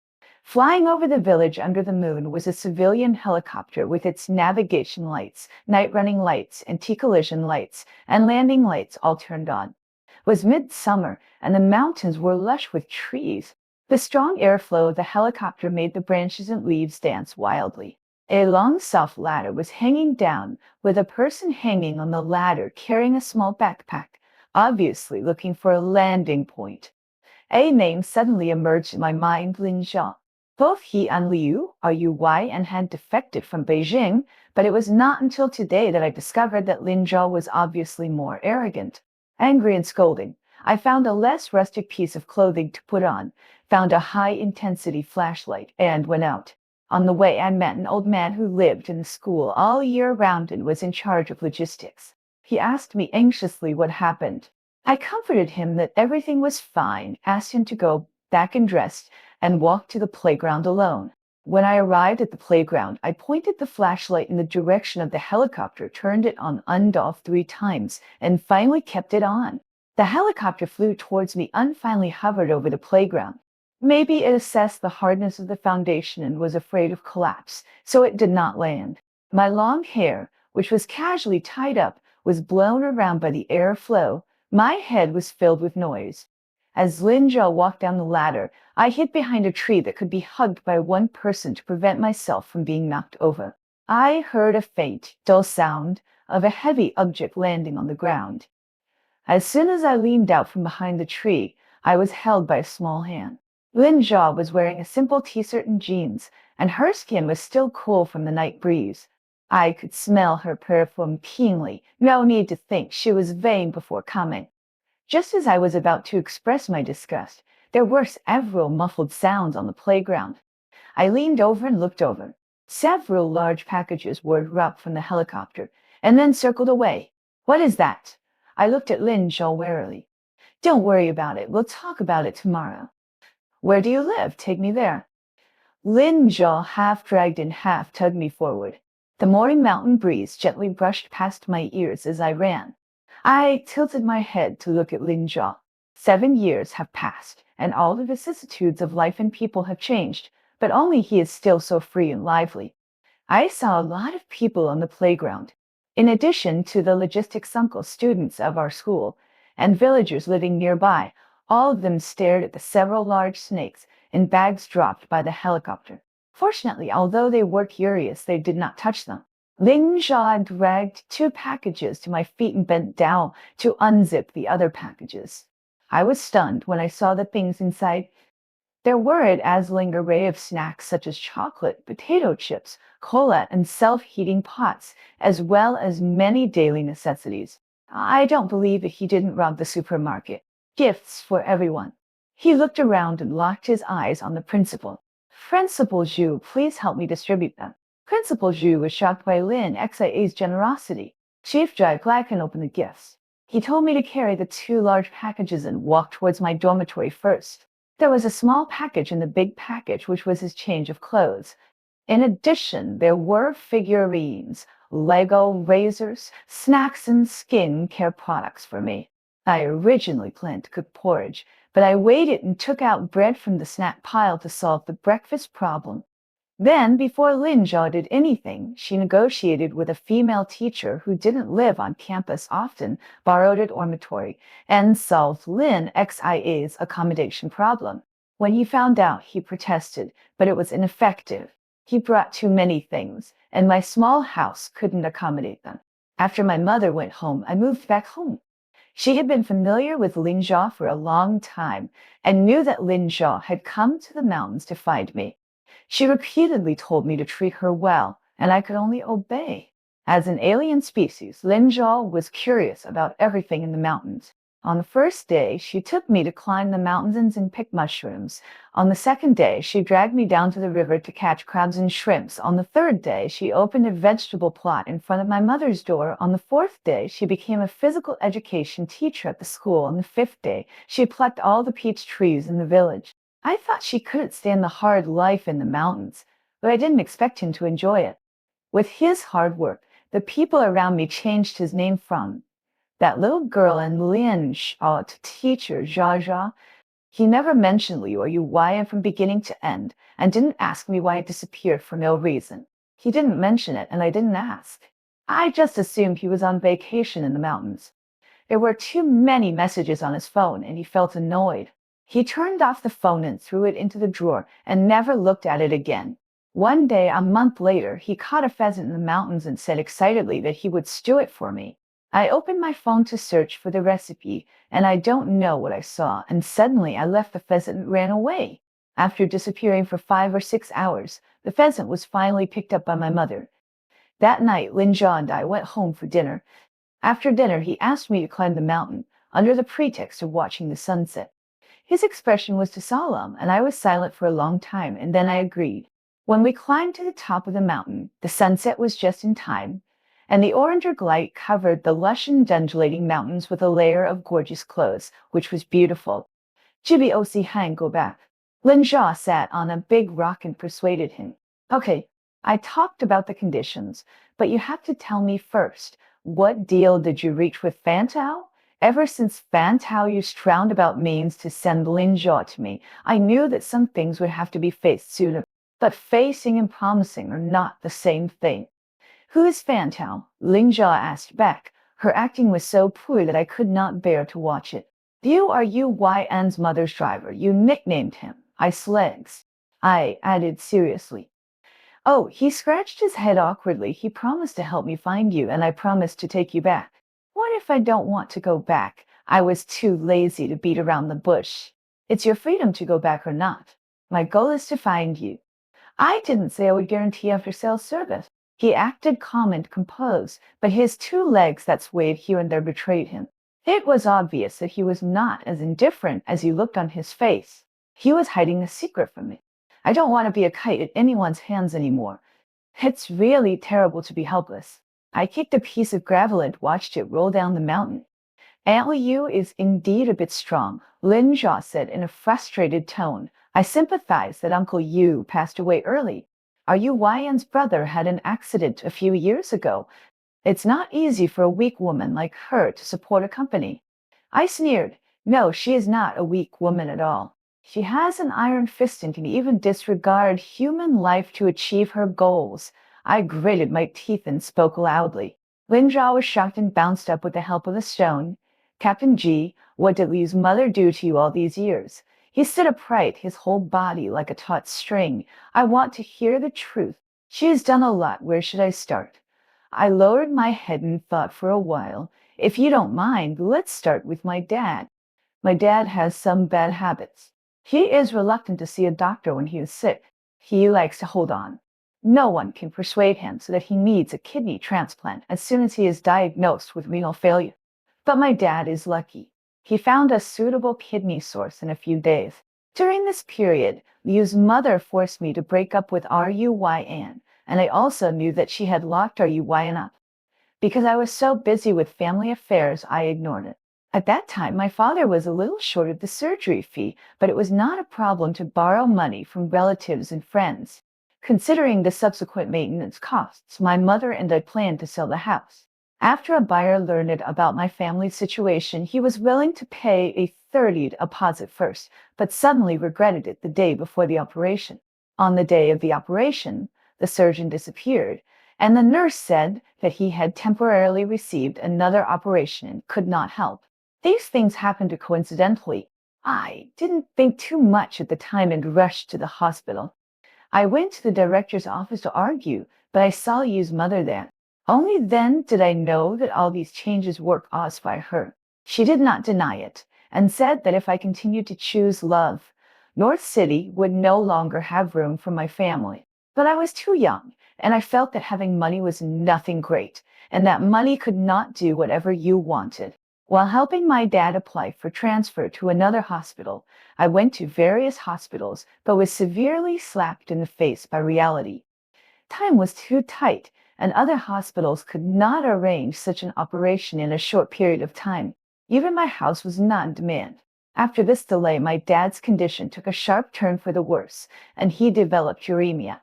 Speaker 1: Flying over the village under the moon was a civilian helicopter with its navigation lights, night-running lights, anti-collision lights, and landing lights all turned on. It was midsummer, and the mountains were lush with trees. The strong airflow of the helicopter made the branches and leaves dance wildly. A long, soft ladder was hanging down, with a person hanging on the ladder carrying a small backpack, obviously looking for a landing point. A name suddenly emerged in my mind, Lin Zhao. Both he and Liu Ruyan had defected from Beijing, but it was not until today that I discovered that Lin Zhao was obviously more arrogant. Angry and scolding, I found a less rustic piece of clothing to put on, found a high-intensity flashlight, and went out. On the way, I met an old man who lived in the school all year round and was in charge of logistics. He asked me anxiously what happened. I comforted him that everything was fine, asked him to go back and dressed, and walked to the playground alone. When I arrived at the playground, I pointed the flashlight in the direction of the helicopter, turned it on and off 3 times, and finally kept it on. The helicopter flew towards me and finally hovered over the playground. Maybe it assessed the hardness of the foundation and was afraid of collapse, so it did not land. My long hair, which was casually tied up, was blown around by the airflow. My head was filled with noise. As Lin Zhao walked down the ladder, I hid behind a tree that could be hugged by one person to prevent myself from being knocked over. I heard a faint, dull sound of a heavy object landing on the ground. As soon as I leaned out from behind the tree, I was held by a small hand. Lin Zhao was wearing a simple t-shirt and jeans, and her skin was still cool from the night breeze. I could smell her perfume keenly. No need to think she was vain before coming. Just as I was about to express my disgust, there were several muffled sounds on the playground. I leaned over and looked over. Several large packages were dropped from the helicopter and then circled away. What is that? I looked at Lin Zhao warily. Don't worry about it. We'll talk about it tomorrow. Where do you live? Take me there. Lin Zhao half dragged and half tugged me forward. The morning mountain breeze gently brushed past my ears as I ran. I tilted my head to look at Lin Zhao. 7 years have passed, and all the vicissitudes of life and people have changed, but only he is still so free and lively. I saw a lot of people on the playground. In addition to the logistics uncle students of our school and villagers living nearby, all of them stared at the several large snakes in bags dropped by the helicopter. Fortunately, although they were curious, they did not touch them. Ling Zhao dragged 2 packages to my feet and bent down to unzip the other packages. I was stunned when I saw the things inside. There were a dazzling array of snacks such as chocolate, potato chips, cola, and self-heating pots, as well as many daily necessities. I don't believe that he didn't rob the supermarket. Gifts for everyone. He looked around and locked his eyes on the principal. Principal Zhu, please help me distribute them. Principal Zhu was shocked by Lin Xia's generosity. Chief Jai Glacken opened the gifts. He told me to carry the 2 large packages and walk towards my dormitory first. There was a small package in the big package, which was his change of clothes. In addition, there were figurines, Lego razors, snacks, and skin care products for me. I originally planned to cook porridge, but I waited and took out bread from the snack pile to solve the breakfast problem. Then, before Lin Zhao did anything, she negotiated with a female teacher who didn't live on campus often, borrowed a dormitory, and solved Lin Xia's accommodation problem. When he found out, he protested, but it was ineffective. He brought too many things, and my small house couldn't accommodate them. After my mother went home, I moved back home. She had been familiar with Lin Zhao for a long time and knew that Lin Zhao had come to the mountains to find me. She repeatedly told me to treat her well, and I could only obey. As an alien species, Lin Zhao was curious about everything in the mountains. On the first day, she took me to climb the mountains and pick mushrooms. On the second day, she dragged me down to the river to catch crabs and shrimps. On the third day, she opened a vegetable plot in front of my mother's door. On the fourth day, she became a physical education teacher at the school. On the fifth day, she plucked all the peach trees in the village. I thought she couldn't stand the hard life in the mountains, but I didn't expect him to enjoy it. With his hard work, the people around me changed his name from that little girl and Lin Zhao to teacher Zha Zha. He never mentioned Liu or Yu Wai from beginning to end and didn't ask me why I disappeared for no reason. He didn't mention it and I didn't ask. I just assumed he was on vacation in the mountains. There were too many messages on his phone and he felt annoyed. He turned off the phone and threw it into the drawer and never looked at it again. One day, a month later, he caught a pheasant in the mountains and said excitedly that he would stew it for me. I opened my phone to search for the recipe, and I don't know what I saw, and suddenly I left the pheasant and ran away. After disappearing for 5 or 6 hours, the pheasant was finally picked up by my mother. That night, Lin Zhao and I went home for dinner. After dinner, he asked me to climb the mountain, under the pretext of watching the sunset. His expression was too solemn, and I was silent for a long time, and then I agreed. When we climbed to the top of the mountain, the sunset was just in time, and the orange light covered the lush and undulating mountains with a layer of gorgeous clothes, which was beautiful. Jibi Osi Han, go back. Lin Zhao sat on a big rock and persuaded him. Okay, I talked about the conditions, but you have to tell me first, what deal did you reach with Fan Tao? Ever since Fan Tao used roundabout means to send Lin Zhao to me, I knew that some things would have to be faced sooner. But facing and promising are not the same thing. Who is Fan Tao? Lin Zhao asked back. Her acting was so poor that I could not bear to watch it. You are Yu Yan's mother's driver. You nicknamed him Ice Legs. I added seriously. Oh, he scratched his head awkwardly. He promised to help me find you, and I promised to take you back. What if I don't want to go back? I was too lazy to beat around the bush. It's your freedom to go back or not. My goal is to find you. I didn't say I would guarantee after-sales service. He acted calm and composed, but his two legs that swayed here and there betrayed him. It was obvious that he was not as indifferent as he looked on his face. He was hiding a secret from me. I don't want to be a kite in anyone's hands anymore. It's really terrible to be helpless. I kicked a piece of gravel and watched it roll down the mountain. Aunt Liu is indeed a bit strong, Lin Jia said in a frustrated tone. I sympathize that Uncle Yu passed away early. Our Yu Yan's brother had an accident a few years ago. It's not easy for a weak woman like her to support a company. I sneered. No, she is not a weak woman at all. She has an iron fist and can even disregard human life to achieve her goals. I gritted my teeth and spoke loudly. Lin Zhao was shocked and bounced up with the help of a stone. Captain G, what did Liu's mother do to you all these years? He stood upright, his whole body like a taut string. I want to hear the truth. She has done a lot. Where should I start? I lowered my head and thought for a while. If you don't mind, let's start with my dad. My dad has some bad habits. He is reluctant to see a doctor when he is sick. He likes to hold on. No one can persuade him so that he needs a kidney transplant as soon as he is diagnosed with renal failure. But my dad is lucky. He found a suitable kidney source in a few days. During this period, Liu's mother forced me to break up with Ruyan, and I also knew that she had locked Ruyan up. Because I was so busy with family affairs, I ignored it. At that time, my father was a little short of the surgery fee, but it was not a problem to borrow money from relatives and friends. Considering the subsequent maintenance costs, my mother and I planned to sell the house. After a buyer learned about my family's situation, he was willing to pay a 30 deposit first, but suddenly regretted it the day before the operation. On the day of the operation, the surgeon disappeared, and the nurse said that he had temporarily received another operation and could not help. These things happened coincidentally. I didn't think too much at the time and rushed to the hospital. I went to the director's office to argue, but I saw Yu's mother there. Only then did I know that all these changes were caused by her. She did not deny it, and said that if I continued to choose love, North City would no longer have room for my family. But I was too young, and I felt that having money was nothing great, and that money could not do whatever you wanted. While helping my dad apply for transfer to another hospital, I went to various hospitals, but was severely slapped in the face by reality. Time was too tight, and other hospitals could not arrange such an operation in a short period of time. Even my house was not in demand. After this delay, my dad's condition took a sharp turn for the worse, and he developed uremia.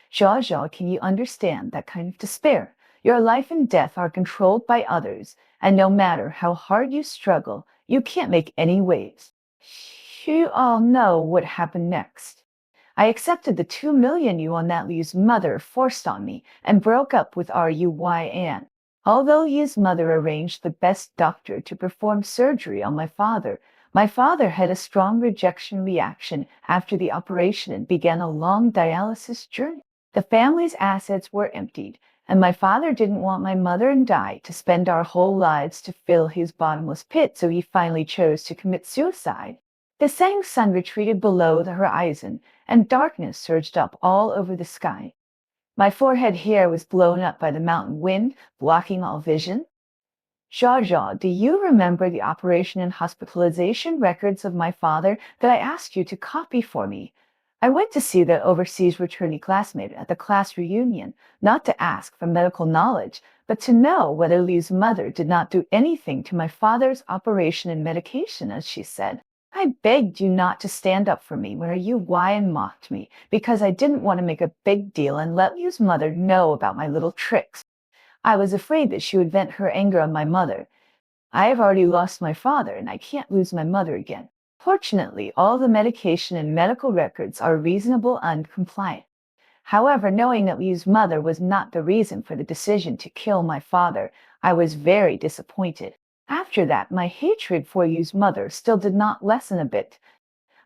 Speaker 1: Zhao Zhao, can you understand that kind of despair? Your life and death are controlled by others, and no matter how hard you struggle, you can't make any waves. You all know what happened next. I accepted the 2 million yuan that Liu's mother forced on me and broke up with Ruyan. Although Liu's mother arranged the best doctor to perform surgery on my father had a strong rejection reaction after the operation and began a long dialysis journey. The family's assets were emptied, and my father didn't want my mother and I to spend our whole lives to fill his bottomless pit, so he finally chose to commit suicide. The setting sun retreated below the horizon, and darkness surged up all over the sky. My forehead hair was blown up by the mountain wind, blocking all vision. Zhao Zhao, do you remember the operation and hospitalization records of my father that I asked you to copy for me? I went to see the overseas returning classmate at the class reunion, not to ask for medical knowledge, but to know whether Liu's mother did not do anything to my father's operation and medication, as she said. I begged you not to stand up for me when Ruyan mocked me because I didn't want to make a big deal and let Liu's mother know about my little tricks. I was afraid that she would vent her anger on my mother. I have already lost my father, and I can't lose my mother again. Fortunately, all the medication and medical records are reasonable and compliant. However, knowing that Liu's mother was not the reason for the decision to kill my father, I was very disappointed. After that, my hatred for Liu's mother still did not lessen a bit.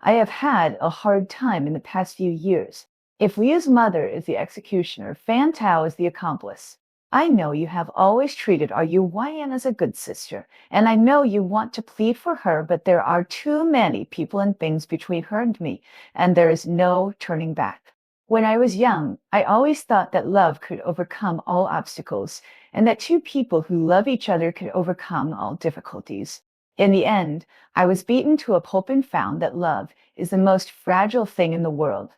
Speaker 1: I have had a hard time in the past few years. If Liu's mother is the executioner, Fan Tao is the accomplice. I know you have always treated Ruyan as a good sister, and I know you want to plead for her, but there are too many people and things between her and me, and there is no turning back. When I was young, I always thought that love could overcome all obstacles and that two people who love each other could overcome all difficulties. In the end, I was beaten to a pulp and found that love is the most fragile thing in the world.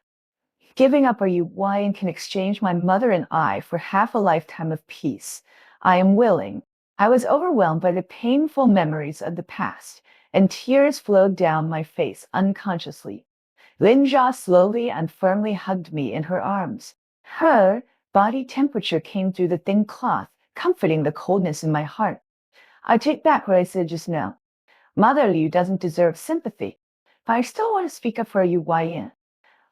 Speaker 1: Giving up RUY and can exchange my mother and I for half a lifetime of peace. I am willing. I was overwhelmed by the painful memories of the past, and tears flowed down my face unconsciously. Linja slowly and firmly hugged me in her arms. Her body temperature came through the thin cloth, comforting the coldness in my heart. I take back what I said just now. Mother Liu doesn't deserve sympathy, but I still want to speak up for UYN.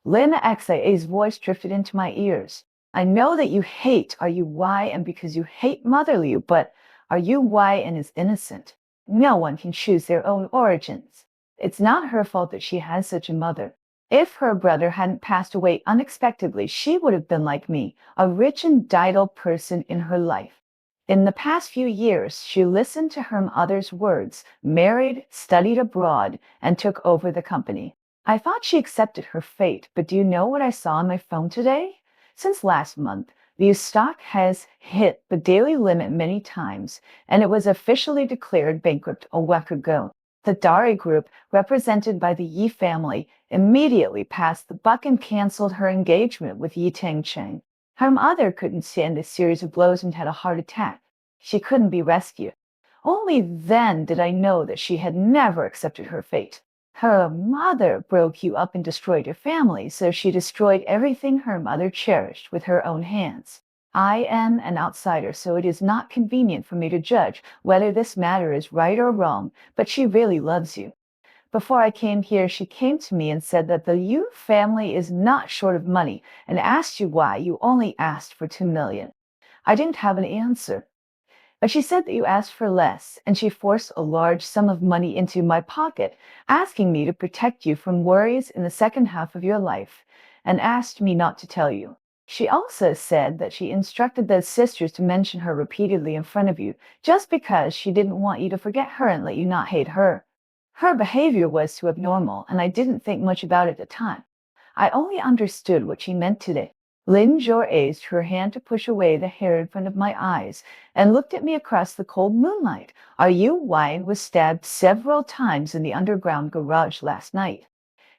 Speaker 1: Lin XIA's voice drifted into my ears. I know that you hate RUY and because you hate Mother Liu, but RUYN is innocent. No one can choose their own origins. It's not her fault that she has such a mother. If her brother hadn't passed away unexpectedly, she would have been like me, a rich and idle person in her life. In the past few years, she listened to her mother's words, married, studied abroad, and took over the company. I thought she accepted her fate, but do you know what I saw on my phone today? Since last month, the stock has hit the daily limit many times, and it was officially declared bankrupt a week ago. The Dari Group, represented by the Yi family, immediately passed the buck and canceled her engagement with Yi Tengcheng. Her mother couldn't stand this series of blows and had a heart attack. She couldn't be rescued. Only then did I know that she had never accepted her fate. Her mother broke you up and destroyed your family, so she destroyed everything her mother cherished with her own hands. I am an outsider, so it is not convenient for me to judge whether this matter is right or wrong, but she really loves you. Before I came here, she came to me and said that the Yu family is not short of money and asked you why you only asked for 2 million. I didn't have an answer. But she said that you asked for less, and she forced a large sum of money into my pocket, asking me to protect you from worries in the second half of your life, and asked me not to tell you. She also said that she instructed the sisters to mention her repeatedly in front of you, just because she didn't want you to forget her and let you not hate her. Her behavior was too abnormal, and I didn't think much about it at the time. I only understood what she meant today. Lin Zhou raised her hand to push away the hair in front of my eyes and looked at me across the cold moonlight. RUY was stabbed several times in the underground garage last night.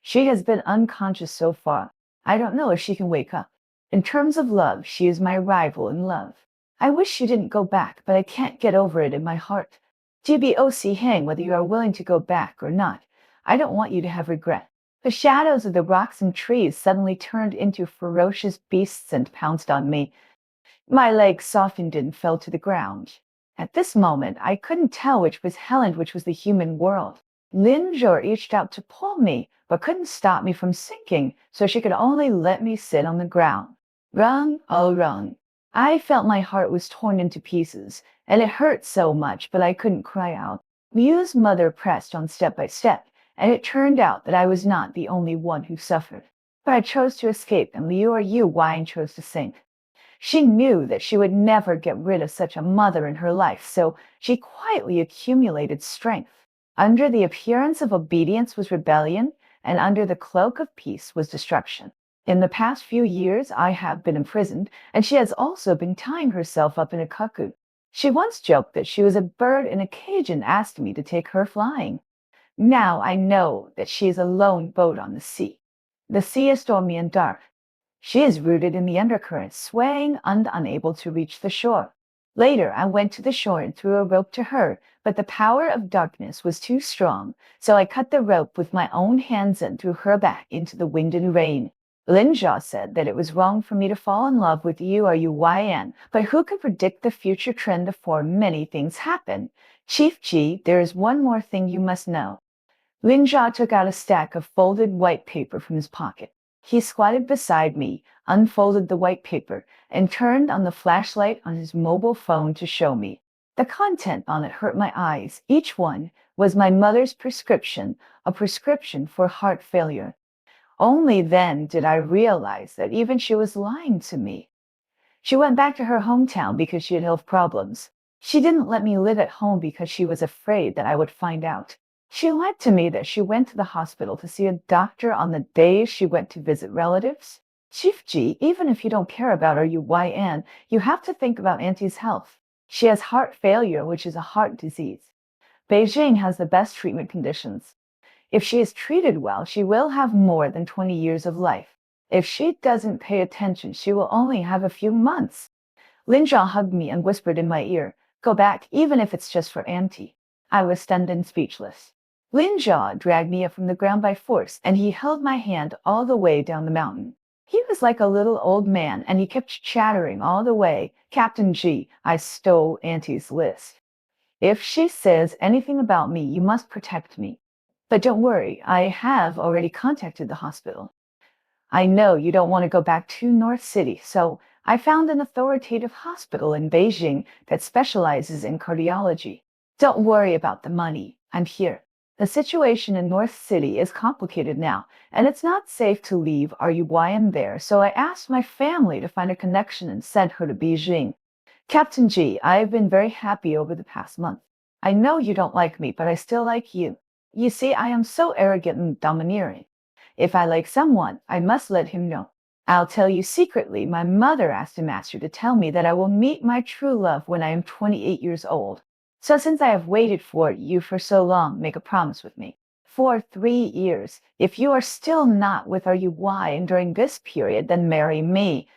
Speaker 1: She has been unconscious so far. I don't know if she can wake up. In terms of love, she is my rival in love. I wish she didn't go back, but I can't get over it in my heart. GBOC hang whether you are willing to go back or not. I don't want you to have regret. The shadows of the rocks and trees suddenly turned into ferocious beasts and pounced on me. My legs softened and fell to the ground. At this moment, I couldn't tell which was hell and which was the human world. Lin Zhou reached out to pull me, but couldn't stop me from sinking, so she could only let me sit on the ground. Rung, oh rung. I felt my heart was torn into pieces, and it hurt so much, but I couldn't cry out. Liu's mother pressed on step by step, and it turned out that I was not the only one who suffered. But I chose to escape, and Liu or Yuan chose to sink. She knew that she would never get rid of such a mother in her life, so she quietly accumulated strength. Under the appearance of obedience was rebellion, and under the cloak of peace was destruction. In the past few years, I have been imprisoned, and she has also been tying herself up in a cuckoo. She once joked that she was a bird in a cage and asked me to take her flying. Now I know that she is a lone boat on the sea. The sea is stormy and dark. She is rooted in the undercurrent, swaying and unable to reach the shore. Later, I went to the shore and threw a rope to her, but the power of darkness was too strong, so I cut the rope with my own hands and threw her back into the wind and rain. Lin Zhao said that it was wrong for me to fall in love with you or Yuan, but who could predict the future trend before many things happen? Chief Ji, there is one more thing you must know. Lin Zhao took out a stack of folded white paper from his pocket. He squatted beside me, unfolded the white paper, and turned on the flashlight on his mobile phone to show me. The content on it hurt my eyes. Each one was my mother's prescription, a prescription for heart failure. Only then did I realize that even she was lying to me. She went back to her hometown because she had health problems. She didn't let me live at home because she was afraid that I would find out. She lied to me that she went to the hospital to see a doctor on the day she went to visit relatives. Chief G, even if you don't care about RUYN, you have to think about Auntie's health. She has heart failure, which is a heart disease. Beijing has the best treatment conditions. If she is treated well, she will have more than 20 years of life. If she doesn't pay attention, she will only have a few months. Lin Zhao hugged me and whispered in my ear, "Go back, even if it's just for Auntie." I was stunned and speechless. Lin Zhao dragged me up from the ground by force, and he held my hand all the way down the mountain. He was like a little old man, and he kept chattering all the way, "Captain G, I stole Auntie's list. If she says anything about me, you must protect me. But don't worry, I have already contacted the hospital. I know you don't want to go back to North City, so I found an authoritative hospital in Beijing that specializes in cardiology. Don't worry about the money. I'm here. The situation in North City is complicated now, and it's not safe to leave RUYM there, so I asked my family to find a connection and sent her to Beijing. Captain G, I've been very happy over the past month. I know you don't like me, but I still like you. You see, I am so arrogant and domineering. If I like someone, I must let him know. I'll tell you secretly, my mother asked the master to tell me that I will meet my true love when I am 28 years old. So since I have waited for you for so long, make a promise with me. For 3 years, if you are still not with RUY during this period, then marry me.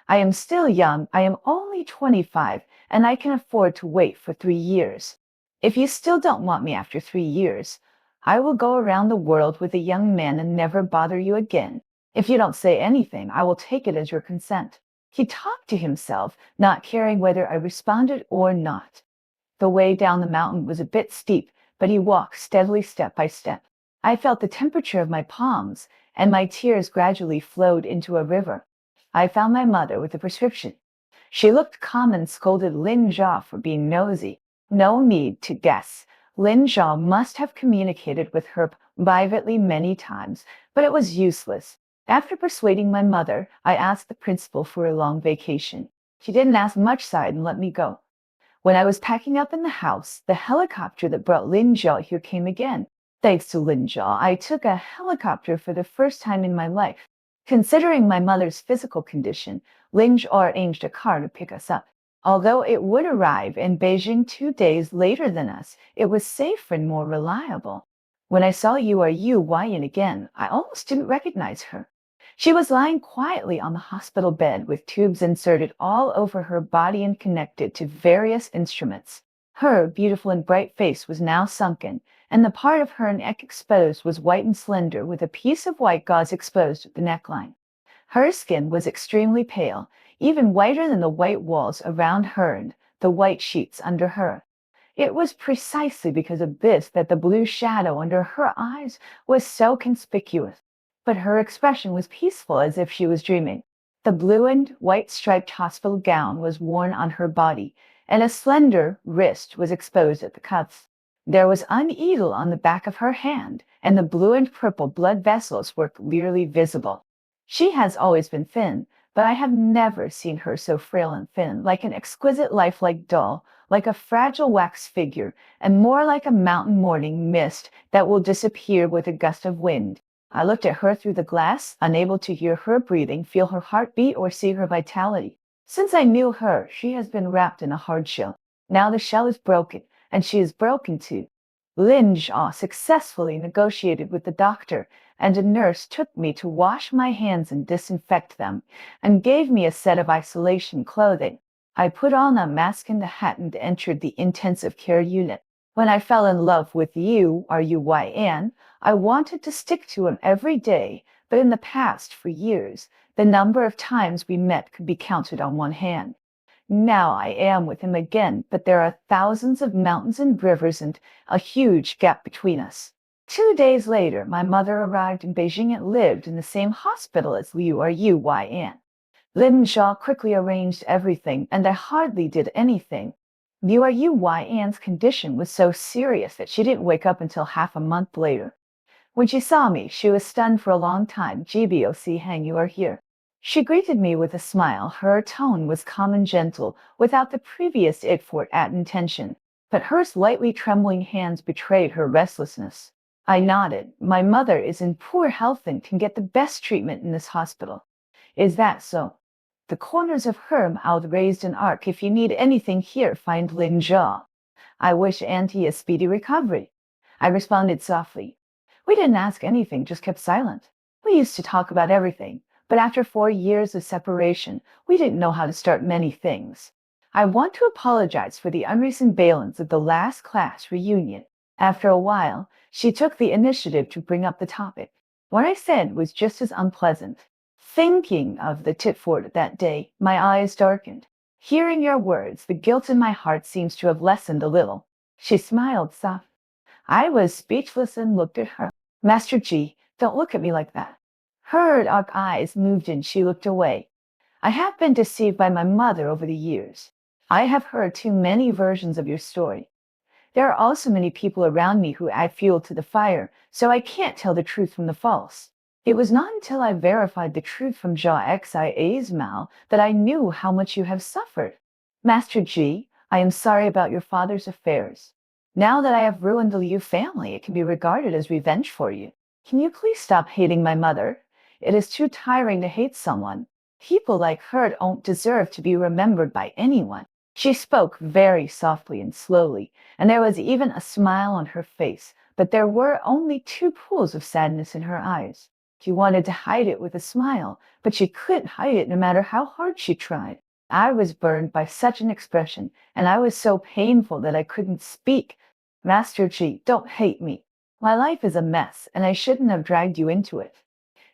Speaker 1: I am still young, I am only 25, and I can afford to wait for 3 years. If you still don't want me after 3 years, I will go around the world with a young man and never bother you again. If you don't say anything, I will take it as your consent." He talked to himself, not caring whether I responded or not. The way down the mountain was a bit steep, but he walked steadily step by step. I felt the temperature of my palms, and my tears gradually flowed into a river. I found my mother with a prescription. She looked calm and scolded Lin Zhao for being nosy. No need to guess. Lin Zhao must have communicated with her privately many times, but it was useless. After persuading my mother, I asked the principal for a long vacation. She didn't ask much, sighed, and let me go. When I was packing up in the house, the helicopter that brought Lin Zhao here came again. Thanks to Lin Zhao, I took a helicopter for the first time in my life. Considering my mother's physical condition, Lin Zhao arranged a car to pick us up. Although it would arrive in Beijing 2 days later than us, it was safer and more reliable. When I saw RUYN again, I almost didn't recognize her. She was lying quietly on the hospital bed with tubes inserted all over her body and connected to various instruments. Her beautiful and bright face was now sunken, and the part of her neck exposed was white and slender, with a piece of white gauze exposed at the neckline. Her skin was extremely pale, even whiter than the white walls around her and the white sheets under her. It was precisely because of this that the blue shadow under her eyes was so conspicuous. But her expression was peaceful, as if she was dreaming. The blue and white striped hospital gown was worn on her body, and a slender wrist was exposed at the cuffs. There was a needle on the back of her hand, and the blue and purple blood vessels were clearly visible. She has always been thin, but I have never seen her so frail and thin, like an exquisite lifelike doll, like a fragile wax figure, and more like a mountain morning mist that will disappear with a gust of wind. I looked at her through the glass, unable to hear her breathing, feel her heartbeat, or see her vitality. Since I knew her, she has been wrapped in a hard shell. Now the shell is broken, and she is broken too. Lin Zhao successfully negotiated with the doctor, and a nurse took me to wash my hands and disinfect them, and gave me a set of isolation clothing. I put on a mask and a hat and entered the intensive care unit. When I fell in love with you, RUYN, I wanted to stick to him every day, but in the past, for years, the number of times we met could be counted on one hand. Now I am with him again, but there are thousands of mountains and rivers and a huge gap between us. 2 days later, my mother arrived in Beijing and lived in the same hospital as Liu RUYN. Lin Zhao quickly arranged everything, and I hardly did anything. Liu RUYN's condition was so serious that she didn't wake up until half a month later. When she saw me, she was stunned for a long time. "GBOC Hang, you are here." She greeted me with a smile. Her tone was calm and gentle, without the previous for at intention, but her slightly trembling hands betrayed her restlessness. I nodded. "My mother is in poor health and can get the best treatment in this hospital. Is that so? The corners of her mouth raised an arc. If you need anything here, find Lin Zha. I wish Auntie a speedy recovery. I responded softly. We didn't ask anything, just kept silent. We used to talk about everything, but after 4 years of separation, we didn't know how to start many things. I want to apologize for the unrecent balance of the last class reunion. After a while, she took the initiative to bring up the topic. What I said was just as unpleasant. Thinking of the Titford that day, my eyes darkened. Hearing your words, the guilt in my heart seems to have lessened a little. She smiled softly. I was speechless and looked at her. Master Ji, don't look at me like that. Her dark eyes moved and she looked away. I have been deceived by my mother over the years. I have heard too many versions of your story. There are also many people around me who add fuel to the fire, so I can't tell the truth from the false. It was not until I verified the truth from Jia Xia's mouth that I knew how much you have suffered. Master Ji, I am sorry about your father's affairs. Now that I have ruined the Liu family, it can be regarded as revenge for you. Can you please stop hating my mother? It is too tiring to hate someone. People like her don't deserve to be remembered by anyone. She spoke very softly and slowly, and there was even a smile on her face, but there were only two pools of sadness in her eyes. She wanted to hide it with a smile, but she couldn't hide it no matter how hard she tried. I was burned by such an expression, and I was so painful that I couldn't speak. Master Ji, don't hate me. My life is a mess, and I shouldn't have dragged you into it.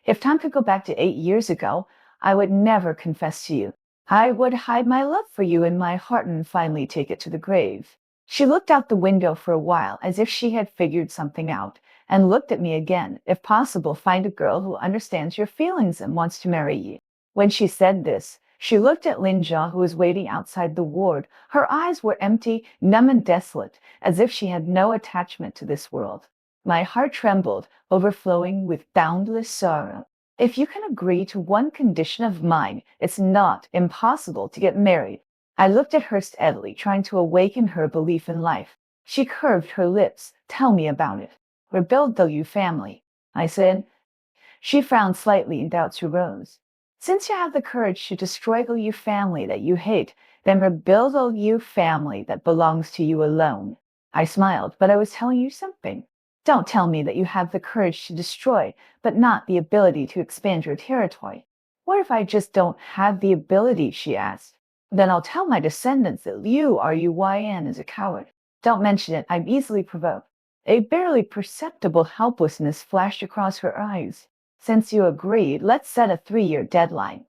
Speaker 1: If time could go back to 8 years ago, I would never confess to you. I would hide my love for you in my heart and finally take it to the grave. She looked out the window for a while as if she had figured something out, and looked at me again. If possible, find a girl who understands your feelings and wants to marry you. When she said this, she looked at Lin Jia, who was waiting outside the ward. Her eyes were empty, numb and desolate, as if she had no attachment to this world. My heart trembled, overflowing with boundless sorrow. If you can agree to one condition of mine, it's not impossible to get married. I looked at her steadily, trying to awaken her belief in life. She curved her lips. Tell me about it. Rebuild the Liu family, I said. She frowned slightly and doubts arose. Since you have the courage to destroy the Liu family that you hate, then rebuild the Liu family that belongs to you alone. I smiled, but I was telling you something. Don't tell me that you have the courage to destroy, but not the ability to expand your territory. What if I just don't have the ability, she asked. Then I'll tell my descendants that Liu Ruyn is a coward. Don't mention it, I'm easily provoked. A barely perceptible helplessness flashed across her eyes. Since you agreed, let's set a 3-year deadline.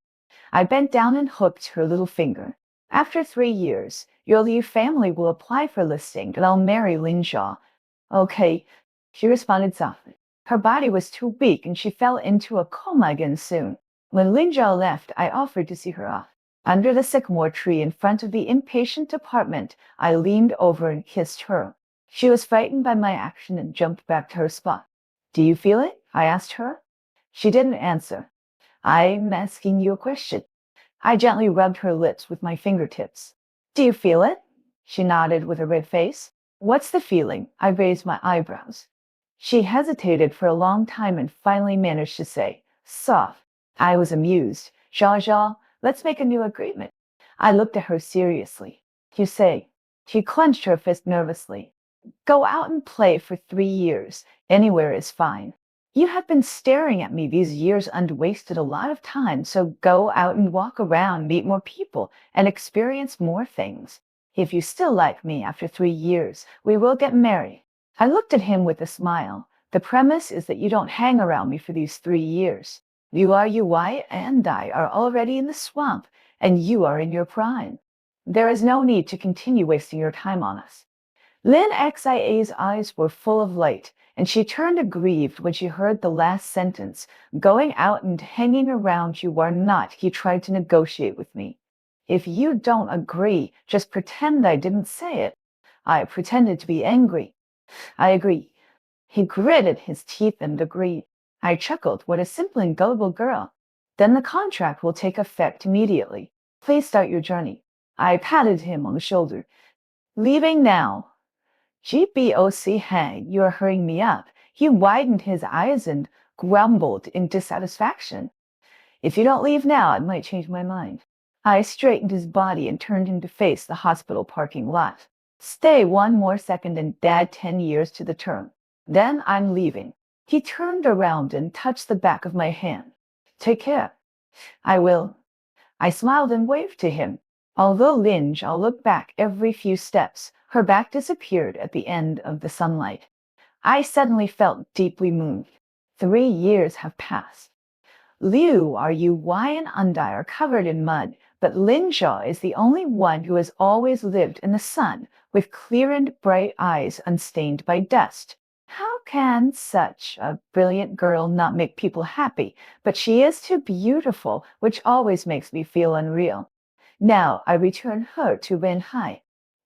Speaker 1: I bent down and hooked her little finger. After 3 years, your Liu family will apply for listing and I'll marry Lin Jia. Okay, she responded softly. Her body was too weak and she fell into a coma again soon. When Lin Jia left, I offered to see her off. Under the sycamore tree in front of the impatient apartment, I leaned over and kissed her. She was frightened by my action and jumped back to her spot. Do you feel it? I asked her. She didn't answer. I'm asking you a question. I gently rubbed her lips with my fingertips. Do you feel it? She nodded with a red face. What's the feeling? I raised my eyebrows. She hesitated for a long time and finally managed to say, soft. I was amused. Zha, let's make a new agreement. I looked at her seriously. You say. She clenched her fist nervously. Go out and play for 3 years. Anywhere is fine. You have been staring at me these years and wasted a lot of time, so go out and walk around, meet more people, and experience more things. If you still like me after 3 years, we will get married. I looked at him with a smile. The premise is that you don't hang around me for these 3 years. Ui and I are already in the swamp, and you are in your prime. There is no need to continue wasting your time on us. Lin Xia's eyes were full of light, and she turned aggrieved when she heard the last sentence. Going out and hanging around you are not, he tried to negotiate with me. If you don't agree, just pretend I didn't say it. I pretended to be angry. I agree. He gritted his teeth and agreed. I chuckled. What a simple and gullible girl. Then the contract will take effect immediately. Please start your journey. I patted him on the shoulder. Leaving now. GBOC Hang, you are hurrying me up. He widened his eyes and grumbled in dissatisfaction. If you don't leave now, I might change my mind. I straightened his body and turned him to face the hospital parking lot. Stay one more second and add 10 years to the term. Then I'm leaving. He turned around and touched the back of my hand. Take care. I will. I smiled and waved to him. Although Lin Zhao looked back every few steps, her back disappeared at the end of the sunlight. I suddenly felt deeply moved. 3 years have passed. Liu, Wei, and Undai are covered in mud, but Lin Zhao is the only one who has always lived in the sun, with clear and bright eyes unstained by dust. How can such a brilliant girl not make people happy? But she is too beautiful, which always makes me feel unreal. Now I return her to Ren Hai.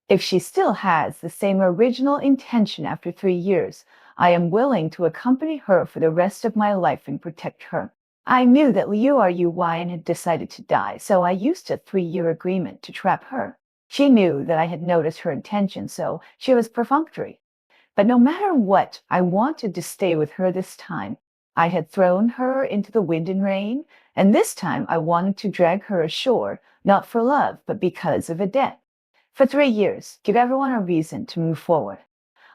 Speaker 1: If she still has the same original intention after 3 years, I am willing to accompany her for the rest of my life and protect her. I knew that Liu Yuan had decided to die, so I used a 3-year agreement to trap her. She knew that I had noticed her intention, so she was perfunctory. But no matter what, I wanted to stay with her this time. I had thrown her into the wind and rain, and this time I wanted to drag her ashore, not for love, but because of a debt. For 3 years, give everyone a reason to move forward.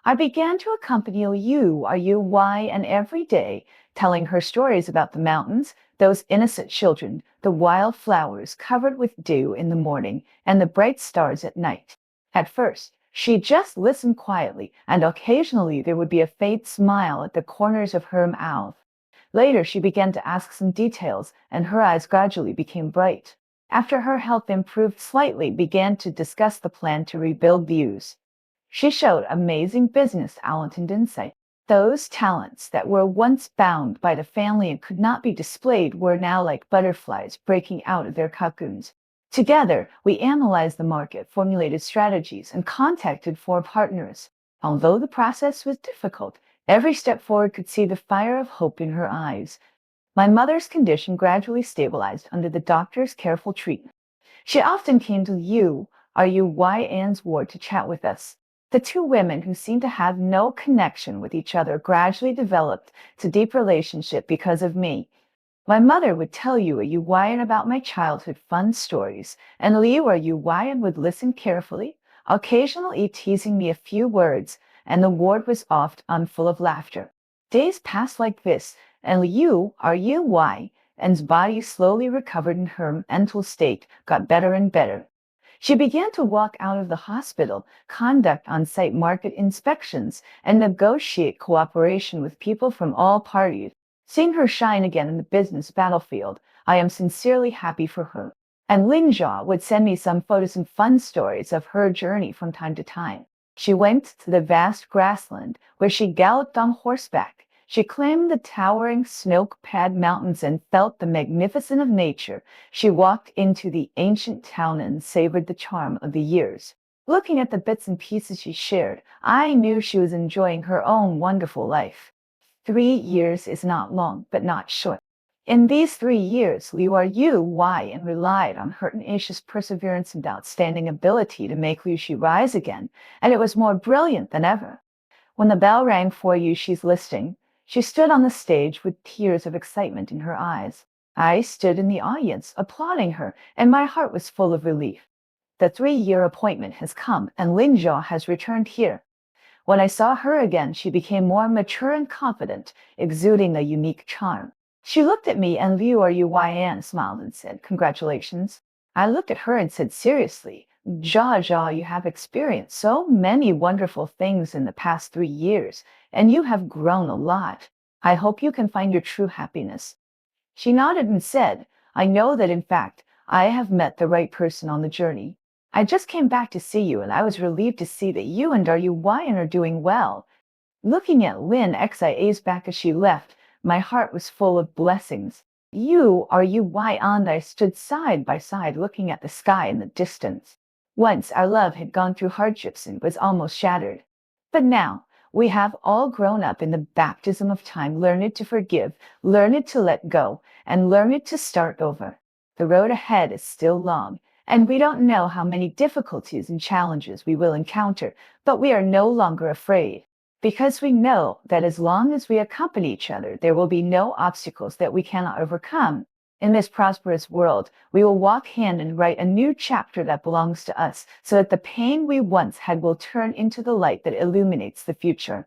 Speaker 1: I began to accompany Liu, Wei, and every day, telling her stories about the mountains, those innocent children, the wild flowers covered with dew in the morning, and the bright stars at night. At first, she just listened quietly, and occasionally there would be a faint smile at the corners of her mouth. Later, she began to ask some details, and her eyes gradually became bright. After her health improved slightly, began to discuss the plan to rebuild views. She showed amazing business talent and insight. Those talents that were once bound by the family and could not be displayed were now like butterflies breaking out of their cocoons. Together, we analyzed the market, formulated strategies, and contacted four partners. Although the process was difficult, every step forward could see the fire of hope in her eyes. My mother's condition gradually stabilized under the doctor's careful treatment. She often came to Anne's ward to chat with us. The two women, who seemed to have no connection with each other, gradually developed to deep relationship because of me. My mother would tell Yuan about my childhood fun stories, and Liu Yuan would listen carefully, occasionally teasing me a few words, and the ward was often full of laughter. Days passed like this, and Liu Yuan's body slowly recovered and her mental state got better and better. She began to walk out of the hospital, conduct on-site market inspections, and negotiate cooperation with people from all parties. Seeing her shine again in the business battlefield, I am sincerely happy for her. And Lin Zhao would send me some photos and fun stories of her journey from time to time. She went to the vast grassland where she galloped on horseback. She climbed the towering snow-clad mountains and felt the magnificence of nature. She walked into the ancient town and savored the charm of the years. Looking at the bits and pieces she shared, I knew she was enjoying her own wonderful life. 3 years is not long, but not short. In these 3 years, Liu Yuan relied on her tenacious perseverance and outstanding ability to make Liu Shi rise again, and it was more brilliant than ever. When the bell rang for Yushi's listing, she stood on the stage with tears of excitement in her eyes. I stood in the audience, applauding her, and my heart was full of relief. The 3-year appointment has come, and Lin Zhao has returned here. When I saw her again, she became more mature and confident, exuding a unique charm. She looked at me, and Liu Yuan smiled and said, "Congratulations." I looked at her and said seriously, Zhao, you have experienced so many wonderful things in the past 3 years, and you have grown a lot. I hope you can find your true happiness." She nodded and said, "I know that in fact, I have met the right person on the journey. I just came back to see you, and I was relieved to see that you and Yuan are doing well." Looking at Lin Xia's back as she left, my heart was full of blessings. Yuan and I stood side by side looking at the sky in the distance. Once our love had gone through hardships and was almost shattered. But now, we have all grown up in the baptism of time, learned to forgive, learned to let go, and learned to start over. The road ahead is still long, and we don't know how many difficulties and challenges we will encounter, but we are no longer afraid. Because we know that as long as we accompany each other, there will be no obstacles that we cannot overcome. In this prosperous world, we will walk hand and write a new chapter that belongs to us, so that the pain we once had will turn into the light that illuminates the future.